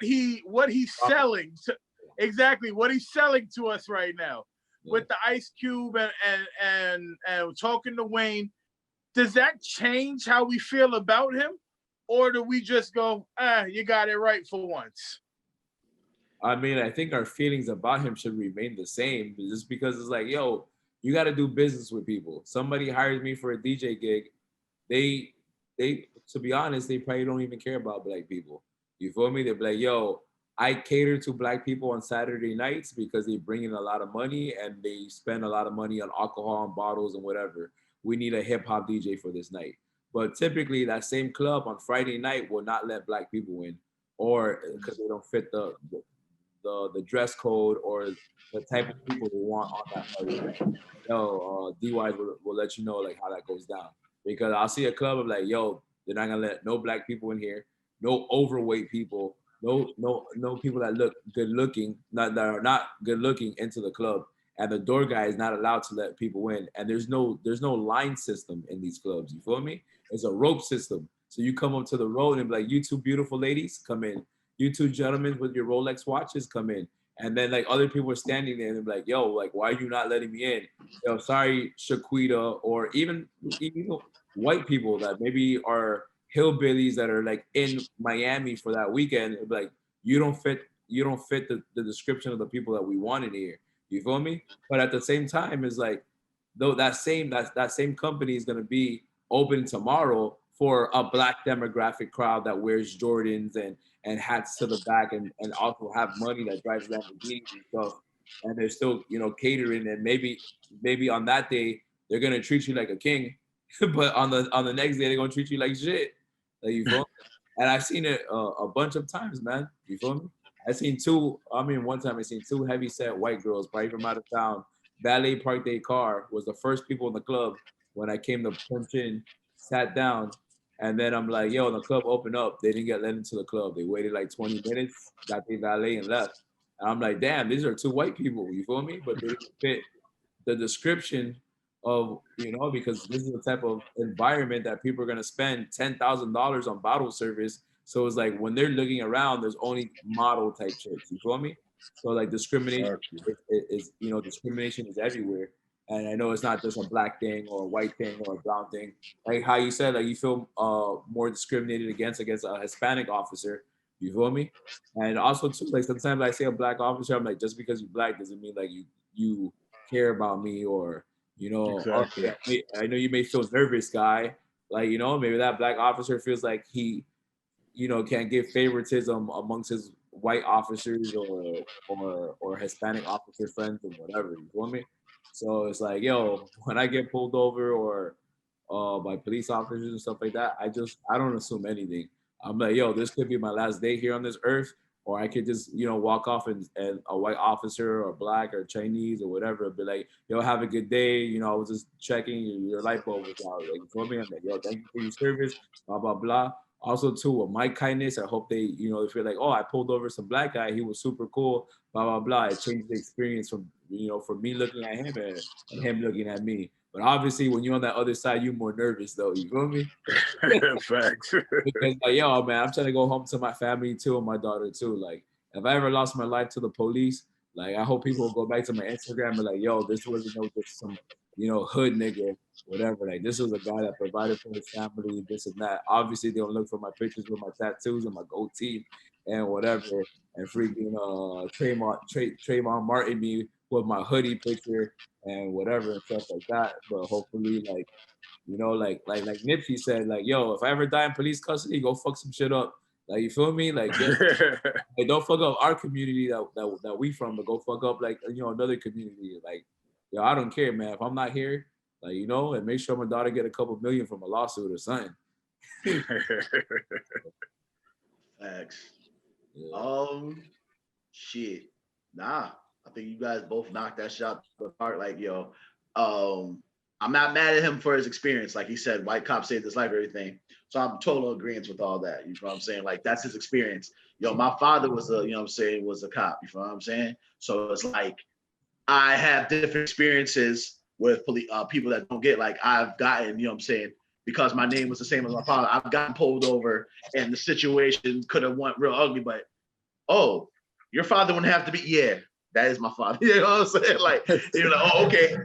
he's selling to, exactly what he's selling to us right now, with the Ice Cube and talking to Wayne, does that change how we feel about him, or do we just go, you got it right for once? I mean, I think our feelings about him should remain the same, just because it's like, yo, you got to do business with people. Somebody hires me for a DJ gig, they to be honest, they probably don't even care about Black people. You feel me? They're like, yo, I cater to Black people on Saturday nights because they bring in a lot of money and they spend a lot of money on alcohol and bottles and whatever. We need a hip hop DJ for this night. But typically that same club on Friday night will not let Black people in, or because they don't fit the dress code or the type of people they want on that party. Yo, DY will let you know like how that goes down. Because I'll see a club of like, yo, they're not gonna let no Black people in here, no overweight people, no people that look good looking, that are not good looking into the club. And the door guy is not allowed to let people in. And there's no line system in these clubs. You feel me? It's a rope system. So you come up to the road and be like, you two beautiful ladies, come in. You two gentlemen with your Rolex watches, come in. And then like other people are standing there and they're like, yo, like, why are you not letting me in? Yo, sorry, Shaquita, or even white people that maybe are hillbillies that are like in Miami for that weekend. It'd be like, you don't fit the description of the people that we wanted here. You feel me? But at the same time, it's like, though that same company is gonna be open tomorrow for a Black demographic crowd that wears Jordans and hats to the back and also have money that drives Lamborghinis and stuff. And they're still, catering, and maybe on that day they're gonna treat you like a king, but on the next day they're gonna treat you like shit. Like, you feel me? And I've seen it a bunch of times, man. You feel me? One time I seen two heavyset white girls, probably from out of town, valet park their car, was the first people in the club when I came to punch in, sat down, and then I'm like, yo, the club opened up. They didn't get let into the club. They waited like 20 minutes, got their valet and left. And I'm like, damn, these are two white people, you feel me? But they didn't fit the description of, because this is the type of environment that people are gonna spend $10,000 on bottle service. So it's like when they're looking around, there's only model type chicks, you feel me? So like discrimination discrimination is everywhere. And I know it's not just a Black thing or a white thing or a brown thing. Like how you said, like you feel more discriminated against a Hispanic officer. You feel me? And also too, like sometimes I say a Black officer, I'm like, just because you're Black doesn't mean like you care about me, or Exactly. okay, I know you may feel nervous, guy. Like, maybe that Black officer feels like he, can't give favoritism amongst his white officers or Hispanic officer friends or whatever. You feel me? So it's like, yo, when I get pulled over or by police officers and stuff like that, I don't assume anything. I'm like, yo, this could be my last day here on this earth, or I could just, walk off and a white officer or Black or Chinese or whatever be like, yo, have a good day. I was just checking your light bulb was out. Like, you feel me? I'm like, yo, thank you for your service, blah, blah, blah. Also, too, with my kindness, I hope they, they feel like, oh, I pulled over some Black guy. He was super cool, blah, blah, blah. It changed the experience from, from me looking at him and him looking at me. But obviously, when you're on that other side, you're more nervous, though. You feel me? Facts. Because, like, yo, man, I'm trying to go home to my family, too, and my daughter, too. Like, if I ever lost my life to the police, like, I hope people will go back to my Instagram and be like, yo, this wasn't just hood nigga, whatever. Like, this was a guy that provided for his family, this and that. Obviously, they don't look for my pictures with my tattoos and my goatee and whatever. And freaking Trayvon Martin me with my hoodie picture and whatever and stuff like that. But hopefully, like, like Nipsey said, like, yo, if I ever die in police custody, go fuck some shit up. Like, you feel me? Like, like, don't fuck up our community that we from, but go fuck up, like, another community. Like, yo, I don't care, man. If I'm not here, like, and make sure my daughter get a couple million from a lawsuit or something. Facts. Yeah. Shit. Nah, I think you guys both knocked that shot to the park. Like, yo, I'm not mad at him for his experience. Like he said, white cop saved his life, everything. So I'm total agreement with all that. You know what I'm saying? Like, that's his experience. Yo, my father was was a cop. You know what I'm saying? So it's like, I have different experiences with people that don't get, like, I've gotten, because my name was the same as my father, I've gotten pulled over and the situation could have went real ugly, but, oh, your father wouldn't have to be, yeah, that is my father. You know what I'm saying? Like, oh, okay.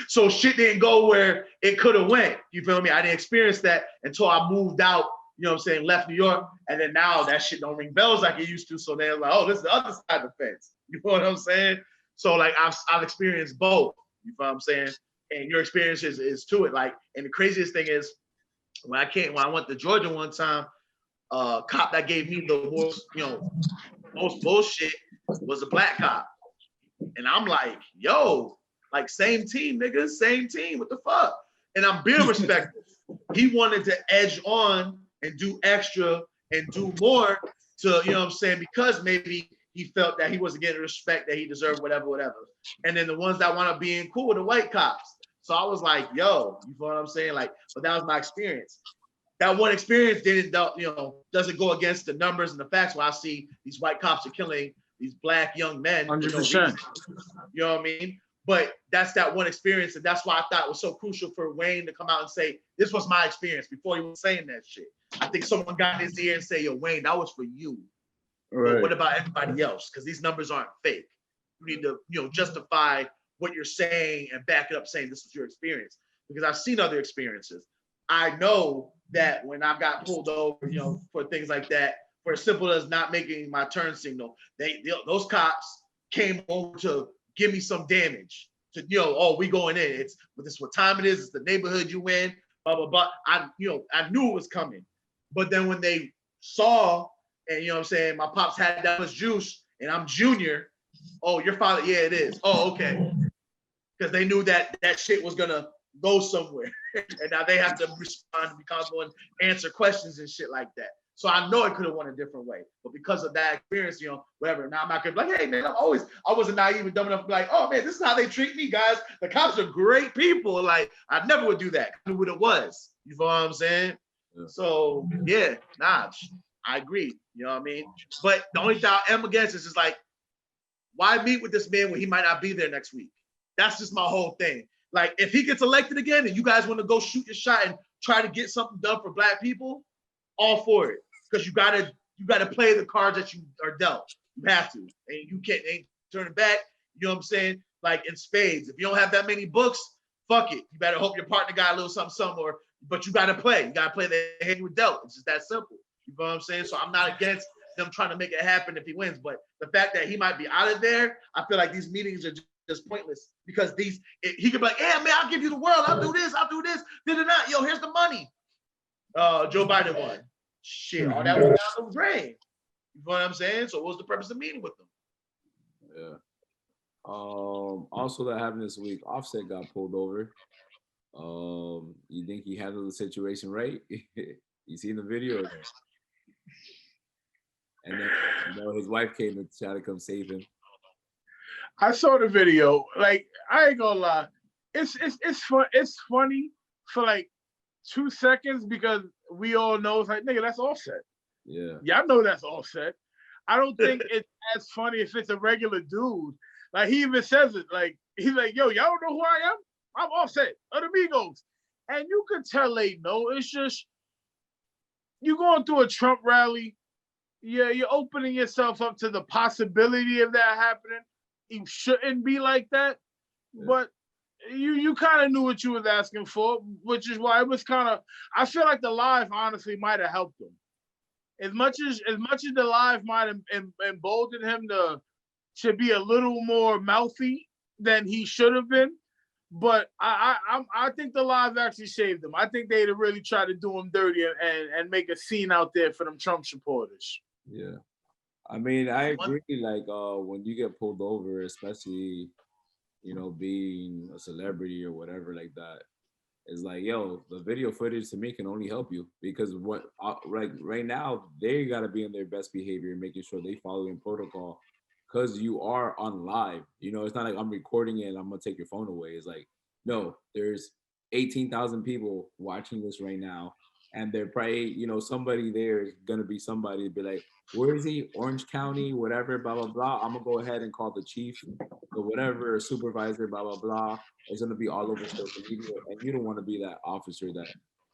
So shit didn't go where it could have went. You feel me? I didn't experience that until I moved out, left New York. And then now that shit don't ring bells like it used to. So they're like, oh, this is the other side of the fence. You know what I'm saying? So, like, I've experienced both. You know what I'm saying? And your experience is to it. Like, and the craziest thing is, when I went to Georgia one time, cop that gave me the most bullshit was a black cop. And I'm like, yo, like, same team, niggas, same team, what the fuck? And I'm being respectful. He wanted to edge on and do extra and do more to, because maybe he felt that he wasn't getting the respect that he deserved, whatever. And then the ones that want to be in cool with the white cops. So I was like, yo, you know what I'm saying? Like, but that was my experience. That one experience doesn't go against the numbers and the facts where I see these white cops are killing these black young men. 100%. You know what I mean? But that's that one experience. And that's why I thought it was so crucial for Wayne to come out and say, this was my experience before he was saying that shit. I think someone got in his ear and say, yo, Wayne, that was for you. Right. But what about everybody else? Because these numbers aren't fake. You need to, justify what you're saying and back it up saying this is your experience. Because I've seen other experiences. I know that when I got pulled over, for things like that, for as simple as not making my turn signal, those cops came over to give me some damage. To oh, we going in. This is what time it is. It's the neighborhood you in. Blah blah blah. I knew it was coming. But then when they saw, and my pops had that much juice, and I'm junior. Oh, your father? Yeah, it is. Oh, okay. Because they knew that shit was gonna go somewhere, and now they have to respond to be comfortable and answer questions and shit like that. So I know it could have went a different way, but because of that experience, whatever. Now I'm not gonna be like, hey man, I wasn't naive and dumb enough to be like, oh man, this is how they treat me, guys. The cops are great people. Like, I never would do that. I knew what it was. You know what I'm saying? Yeah. So yeah, I agree. You know what I mean? But the only thing I am against is just like, why meet with this man when he might not be there next week? That's just my whole thing. Like, if he gets elected again and you guys want to go shoot your shot and try to get something done for black people, all for it. Because you gotta play the cards that you are dealt. You have to. And you ain't turning back. You know what I'm saying? Like, in spades. If you don't have that many books, fuck it. You better hope your partner got a little something, but you gotta play. You gotta play the hand you were dealt. It's just that simple. You know what I'm saying? So I'm not against them trying to make it happen if he wins. But the fact that he might be out of there, I feel like these meetings are just pointless, because he could be like, yeah, man, I'll give you the world. I'll do this. Did-it-not. Yo, here's the money. Joe Biden won. Shit, all that was down the drain. You know what I'm saying? So what was the purpose of meeting with them? Yeah. Also that happened this week, Offset got pulled over. You think he handled the situation right? You seen the video? And then his wife came to try to come save him. I saw the video. Like, I ain't gonna lie, it's fun. It's funny for like 2 seconds, because we all know it's like, nigga, that's Offset. Yeah, I know that's Offset. I don't think it's as funny if it's a regular dude. Like, he even says it. Like, he's like, yo, y'all don't know who I am? I'm Offset of the Migos. And you could tell they know. It's just, you going through a Trump rally. Yeah, you're opening yourself up to the possibility of that happening. You shouldn't be like that. Yeah. But you kind of knew what you was asking for, which is why it was kind of. I feel like the live honestly might have helped him. As much as the live might have emboldened him to be a little more mouthy than he should have been, but I think the live actually saved him. I think they'd have really tried to do him dirty and make a scene out there for them Trump supporters. Yeah, I mean, I agree. Like, when you get pulled over, especially, being a celebrity or whatever like that, it's like, yo, the video footage to me can only help you because like right now they gotta be in their best behavior and making sure they following protocol, because you are on live. It's not like I'm recording it and I'm gonna take your phone away. It's like, no, there's 18,000 people watching this right now, and they're probably, somebody there is gonna be somebody to be like, where is he? Orange County, whatever, blah blah blah. I'm gonna go ahead and call the chief or whatever, supervisor, blah blah blah. It's gonna be all over social media, and you don't want to be that officer that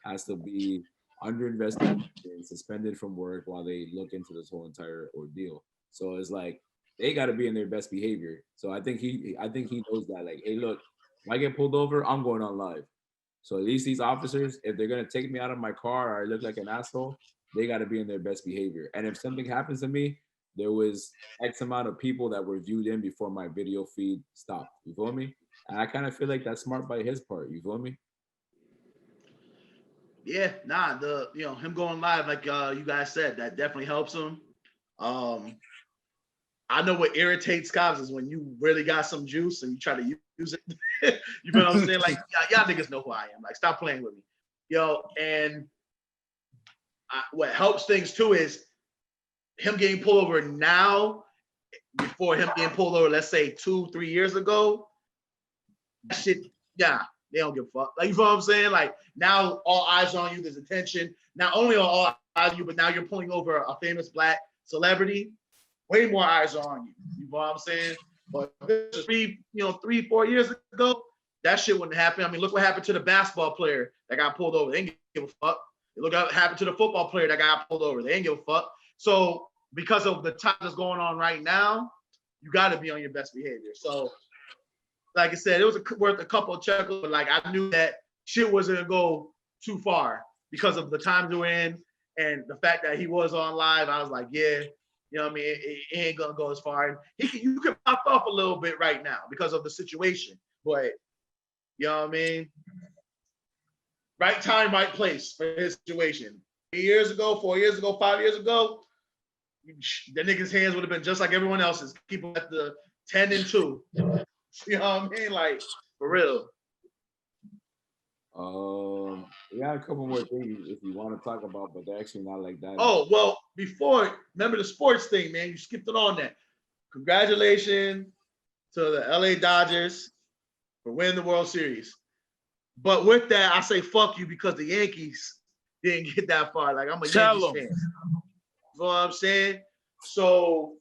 has to be under investigation, suspended from work while they look into this whole entire ordeal. So it's like they got to be in their best behavior. So I think he knows that. Like, hey, look, if I get pulled over, I'm going on live. So at least these officers, if they're gonna take me out of my car or I look like an asshole, they got to be in their best behavior. And if something happens to me, there was X amount of people that were viewed in before my video feed stopped. You feel me? And I kind of feel like that's smart by his part. You feel me? Yeah, nah, him going live, like you guys said, that definitely helps him. I know what irritates cops is when you really got some juice and you try to use it. You know what I'm saying? Like, y'all niggas know who I am. Like, stop playing with me. And what helps things too is him getting pulled over now before him getting pulled over, let's say 2-3 years ago. That shit, yeah, they don't give a fuck. Like, you know what I'm saying? Like, now all eyes on you, there's attention. Not only are all eyes on you, but now you're pulling over a famous black celebrity. Way more eyes are on you. You know what I'm saying? But 3-4 years ago, that shit wouldn't happen. I mean, look what happened to the basketball player that got pulled over. They didn't give a fuck. Look what happened to the football player that got pulled over. They didn't give a fuck. So because of the time that's going on right now, you got to be on your best behavior. So, like I said, it was worth a couple of chuckles, but like I knew that shit wasn't gonna go too far because of the times we're in and the fact that he was on live. I was like, yeah, you know what I mean? It ain't gonna go as far. You can pop off a little bit right now because of the situation, but you know what I mean? Right time, right place for his situation. 4 years ago, 5 years ago, the nigga's hands would have been just like everyone else's. People at the 10-2. You know what I mean? Like, for real. We got a couple more things if you want to talk about, but they're actually not like that. Oh, well, remember the sports thing, man. You skipped it on that. Congratulations to the LA Dodgers for winning the World Series. But with that, I say fuck you because the Yankees didn't get that far. Like, I'm a Yankees fan. You know what I'm saying? So,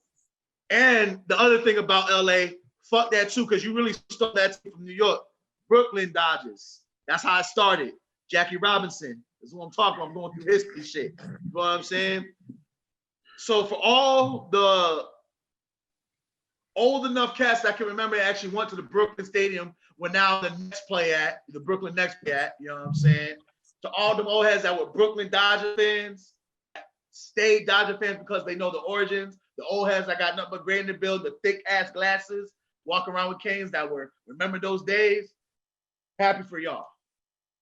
and the other thing about LA, fuck that too, because you really stole that team from New York. Brooklyn Dodgers. That's how it started. Jackie Robinson. That's what I'm talking about. I'm going through history shit. You know what I'm saying? So for all the old enough cats that can remember actually went to the Brooklyn Stadium where now the Nets play at, the Brooklyn Nets play at, you know what I'm saying? To all them old heads that were Brooklyn Dodger fans, stayed Dodger fans because they know the origins. The old heads that got nothing but gray in the build, the thick ass glasses, walk around with canes that were, remember those days? Happy for y'all.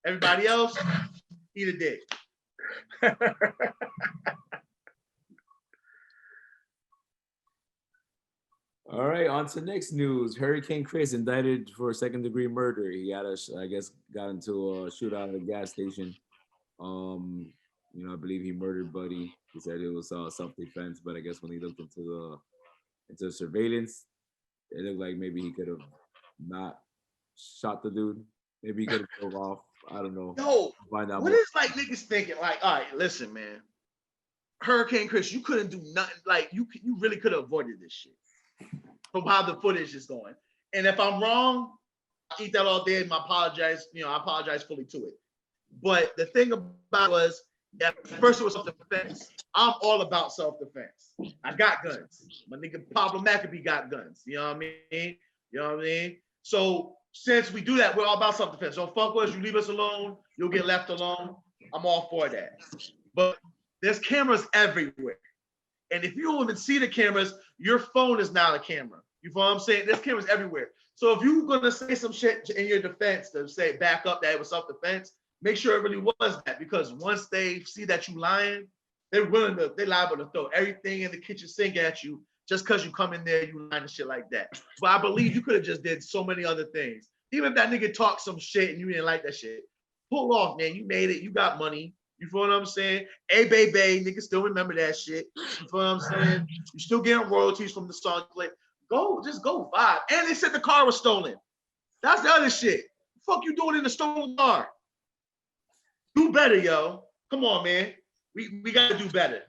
Everybody else, eat a dick. All right, on to next news. Hurricane Chris indicted for second-degree murder. He got into a shootout at a gas station. I believe he murdered Buddy. He said it was self-defense, but I guess when he looked into the surveillance, it looked like maybe he could have not shot the dude. Maybe he could have drove off. I don't know. Yo, what is like niggas thinking? Like, all right, listen, man. Hurricane Chris, you couldn't do nothing. Like, you really could have avoided this shit from how the footage is going. And if I'm wrong, I eat that all day and I apologize. I apologize fully to it. But the thing about it was that first it was self-defense. I'm all about self-defense. I got guns. My nigga Pablo McAfee got guns. You know what I mean? So since we do that, we're all about self-defense. So fuck us, you leave us alone, you'll get left alone. I'm all for that. But there's cameras everywhere. And if you don't even see the cameras, your phone is now a camera. You know what I'm saying? There's cameras everywhere. So if you're gonna say some shit in your defense to say back up that it was self-defense, make sure it really was that, because once they see that you lying, they're liable to throw everything in the kitchen sink at you just because you come in there, you lying and shit like that. But I believe you could have just did so many other things. Even if that nigga talked some shit and you didn't like that shit, pull off, man. You made it. You got money. You feel what I'm saying? Hey, baby, niggas still remember that shit. You feel what I'm saying? You still getting royalties from the song you play. Just go vibe. And they said the car was stolen. That's the other shit. The fuck you doing in the stolen car? Do better, yo. Come on, man. We gotta do better.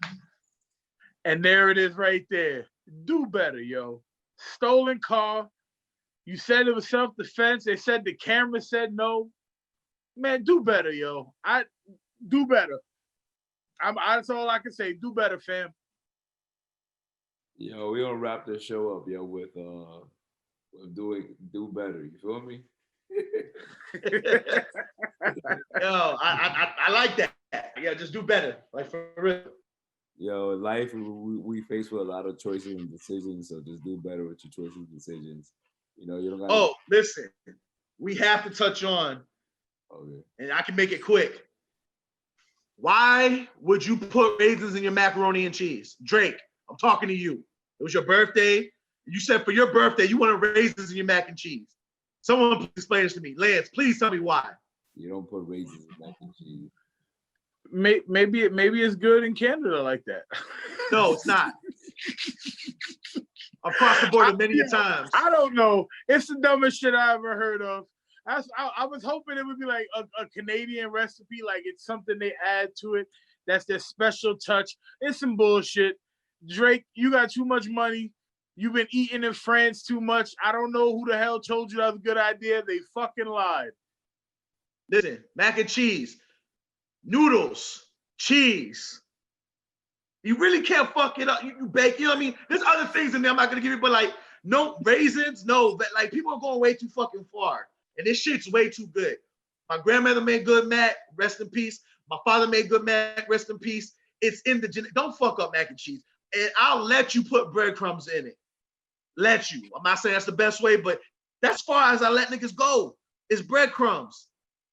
And there it is right there. Do better, yo. Stolen car. You said it was self-defense. They said the camera said no. Man, do better, yo. Do better. That's all I can say. Do better, fam. Yo, we gonna wrap this show up, yo, with do better. You feel me? Yo, I like that. Yeah, just do better. Like for real. Yo, in life we face with a lot of choices and decisions, so just do better with your choices and decisions. You know, you don't gotta. Oh, listen, we have to touch on, and I can make it quick. Why would you put raisins in your macaroni and cheese? Drake, I'm talking to you. It was your birthday. You said for your birthday, you wanted raisins in your mac and cheese. Someone please explain this to me. Lance, please tell me why. You don't put raisins in mac and cheese. Maybe it's good in Canada like that. No, it's not. Across the board many a times. I don't know. It's the dumbest shit I ever heard of. I was hoping it would be like a Canadian recipe, like it's something they add to it. That's their special touch. It's some bullshit. Drake, you got too much money. You've been eating in France too much. I don't know who the hell told you that was a good idea. They fucking lied. Listen, mac and cheese, noodles, cheese. You really can't fuck it up. You bake, you know what I mean? There's other things in there I'm not gonna give you, but like no raisins, no, but like people are going way too fucking far. And this shit's way too good. My grandmother made good mac, rest in peace. My father made good mac, rest in peace. It's in the don't fuck up mac and cheese. And I'll let you put breadcrumbs in it. Let you. I'm not saying that's the best way, but that's as far as I let niggas go. It's breadcrumbs.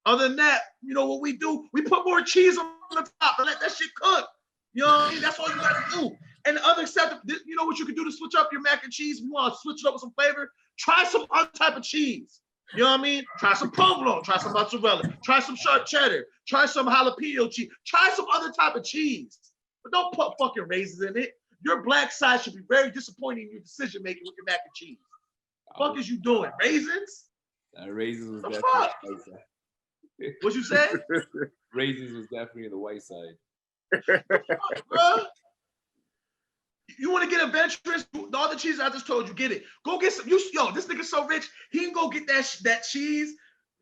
Other than that, you know what we do? We put more cheese on the top and let that shit cook. You know what I mean? That's all you gotta do. And the other side, you know what you can do to switch up your mac and cheese? If you want to switch it up with some flavor, try some other type of cheese. You know what I mean? Try some provolone, try some mozzarella, try some sharp cheddar, try some jalapeno cheese, try some other type of cheese. But don't put fucking raisins in it. Your black side should be very disappointed in your decision making with your mac and cheese. What the fuck is you doing? Raisins? Raisins was the definitely fuck? the white side. What you say? Raisins was definitely the white side. Bro? You want to get adventurous? All the cheese I just told you, get it. Go get some. Yo, this nigga's so rich, he can go get that cheese.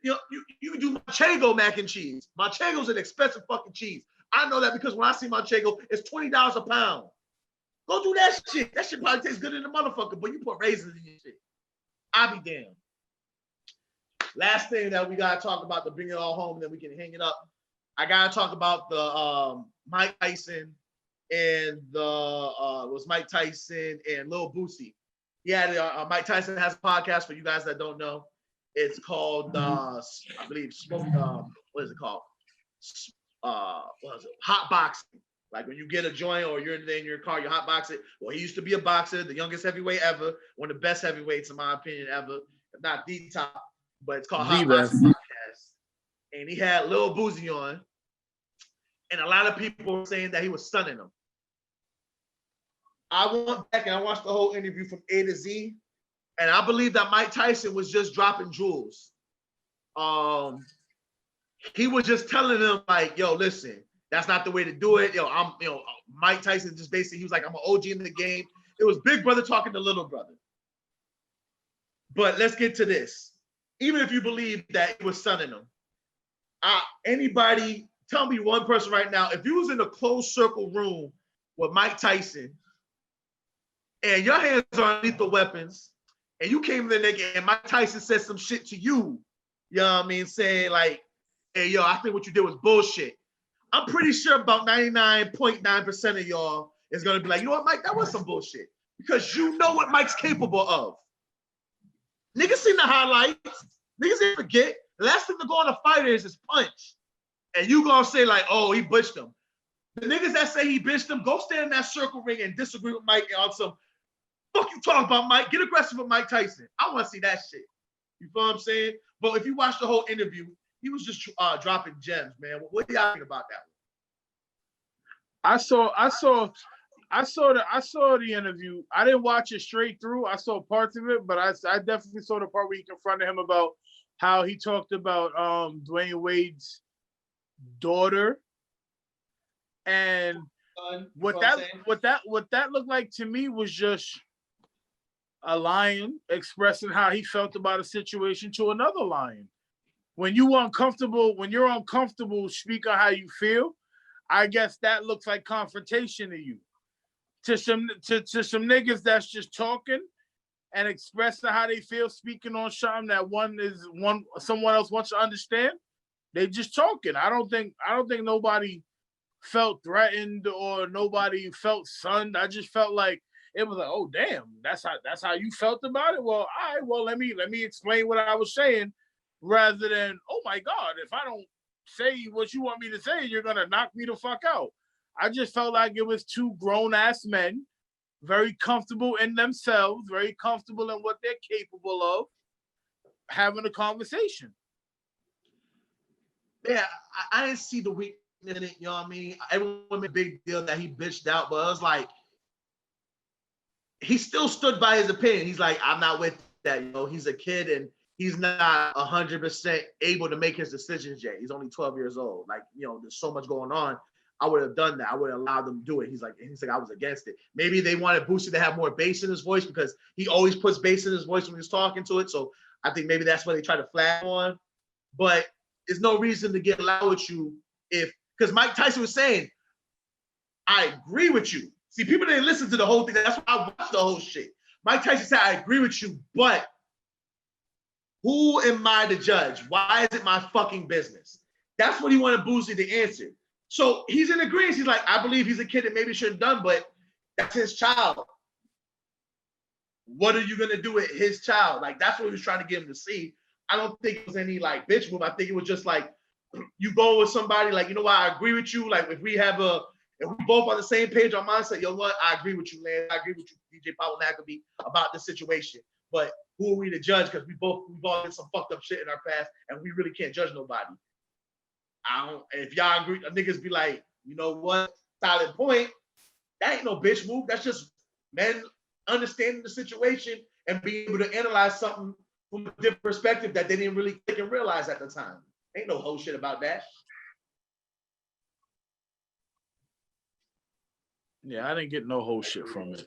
You know, you can do Manchego mac and cheese. Manchego's an expensive fucking cheese. I know that because when I see Manchego, it's $20 a pound. Go do that shit. That shit probably tastes good in the motherfucker, but you put raisins in your shit. I'll be damned. Last thing that we gotta talk about to bring it all home, and then we can hang it up. I gotta talk about the Mike Tyson and was Mike Tyson and Lil Boosie. He had Mike Tyson has a podcast for you guys that don't know. It's called I believe what is it called? What is it? Hot boxing. Like when you get a joint or you're in your car, you hot box it. Well, he used to be a boxer, the youngest heavyweight ever, one of the best heavyweights in my opinion ever, if not the top. But it's called Hot Boxing Podcast. And he had Lil Boosie on, and a lot of people were saying that he was stunning him. I went back and I watched the whole interview from A to Z, and I believe that Mike Tyson was just dropping jewels. He was just telling them like, yo, listen, that's not the way to do it. Mike Tyson just basically, he was like, I'm an OG in the game. It was big brother talking to little brother. But let's get to this. Even if you believe that it was stunning him, anybody, tell me one person right now, if you was in a closed circle room with Mike Tyson and your hands are on lethal weapons and you came to the nigga and Mike Tyson said some shit to you, you know what I mean, saying like, hey, yo, I think what you did was bullshit. I'm pretty sure about 99.9% of y'all is going to be like, you know what, Mike, that was some bullshit. Because you know what Mike's capable of. Niggas seen the highlights. Niggas didn't forget. The last thing to go on a fighter is his punch. And you going to say like, oh, he bitched him. The niggas that say he bitched him, go stand in that circle ring and disagree with Mike on some, fuck you talking about, Mike? Get aggressive with Mike Tyson. I want to see that shit. You feel what I'm saying? But if you watch the whole interview, he was just dropping gems, man. What do y'all think about that one? I saw the interview. I didn't watch it straight through. I saw parts of it, but I definitely saw the part where he confronted him about how he talked about Dwayne Wade's daughter, and what that looked like to me was just a lion expressing how he felt about a situation to another lion. When you're uncomfortable, speak on how you feel. I guess that looks like confrontation to you. To some niggas that's just talking and expressing how they feel, speaking on something that someone else wants to understand. They just talking. I don't think nobody felt threatened or nobody felt sunned. I just felt like it was like, oh damn, that's how you felt about it. Well, all right, well let me explain what I was saying. Rather than, oh my God, if I don't say what you want me to say, you're gonna knock me the fuck out. I just felt like it was two grown-ass men, very comfortable in themselves, very comfortable in what they're capable of, having a conversation. Yeah, I didn't see the weakness in it, you know what I mean? Everyone made a big deal that he bitched out, but it was like, he still stood by his opinion. He's like, I'm not with that, you know, he's a kid and he's not 100% able to make his decisions yet. He's only 12 years old. Like, you know, there's so much going on. I would have done that. I would have allowed them to do it. He's like, I was against it. Maybe they wanted Boosie to have more bass in his voice because he always puts bass in his voice when he's talking to it. So I think maybe that's why they try to flag on. But there's no reason to get loud with you because Mike Tyson was saying, I agree with you. See, people didn't listen to the whole thing. That's why I watched the whole shit. Mike Tyson said, I agree with you, but who am I to judge? Why is it my fucking business? That's what he wanted Boosie to answer. So he's in agreement. He's like, I believe he's a kid that maybe shouldn't have done, but that's his child. What are you going to do with his child? Like, that's what he was trying to get him to see. I don't think it was any, like, bitch move. I think it was just like, you go with somebody, like, you know what, I agree with you. Like, if we both on the same page on mindset, you know what, I agree with you, Lance. I agree with you, DJ Pablo McAfee, about this situation. But who are we to judge? Because we've all done some fucked up shit in our past, and we really can't judge nobody. If y'all agree, niggas be like, you know what? Solid point. That ain't no bitch move. That's just men understanding the situation and being able to analyze something from a different perspective that they didn't really think and realize at the time. Ain't no whole shit about that. Yeah, I didn't get no whole shit from it.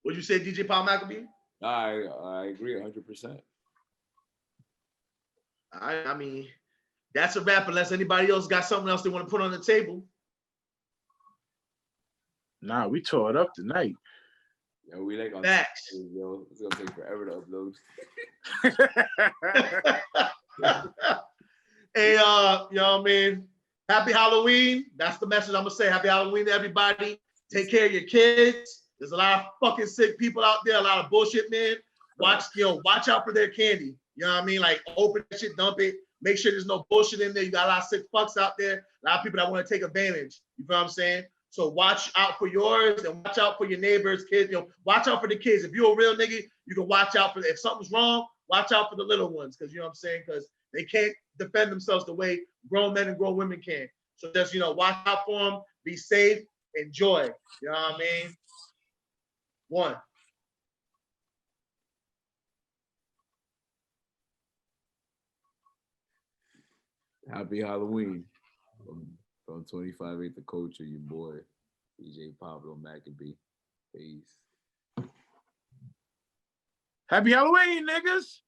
What'd you say, DJ Paul McAfee? I agree 100%. I mean, that's a wrap unless anybody else got something else they want to put on the table. Nah, we tore it up tonight. Yo, we like on Facts. Yo, it's gonna take forever to upload. Hey, you know what I mean? Happy Halloween. That's the message I'm gonna say. Happy Halloween to everybody. Take care of your kids. There's a lot of fucking sick people out there, a lot of bullshit, man. Watch out for their candy. You know what I mean? Like, open that shit, dump it. Make sure there's no bullshit in there. You got a lot of sick fucks out there. A lot of people that want to take advantage. You feel what I'm saying? So watch out for yours and watch out for your neighbors, kids. You know, watch out for the kids. If you're a real nigga, you can watch out for if something's wrong. Watch out for the little ones, because you know what I'm saying. Because they can't defend themselves the way grown men and grown women can. So just watch out for them. Be safe. Enjoy. You know what I mean? One. Happy Halloween from 25-8 The Culture, your boy, DJ Pablo McAfee. Peace. Happy Halloween, niggas.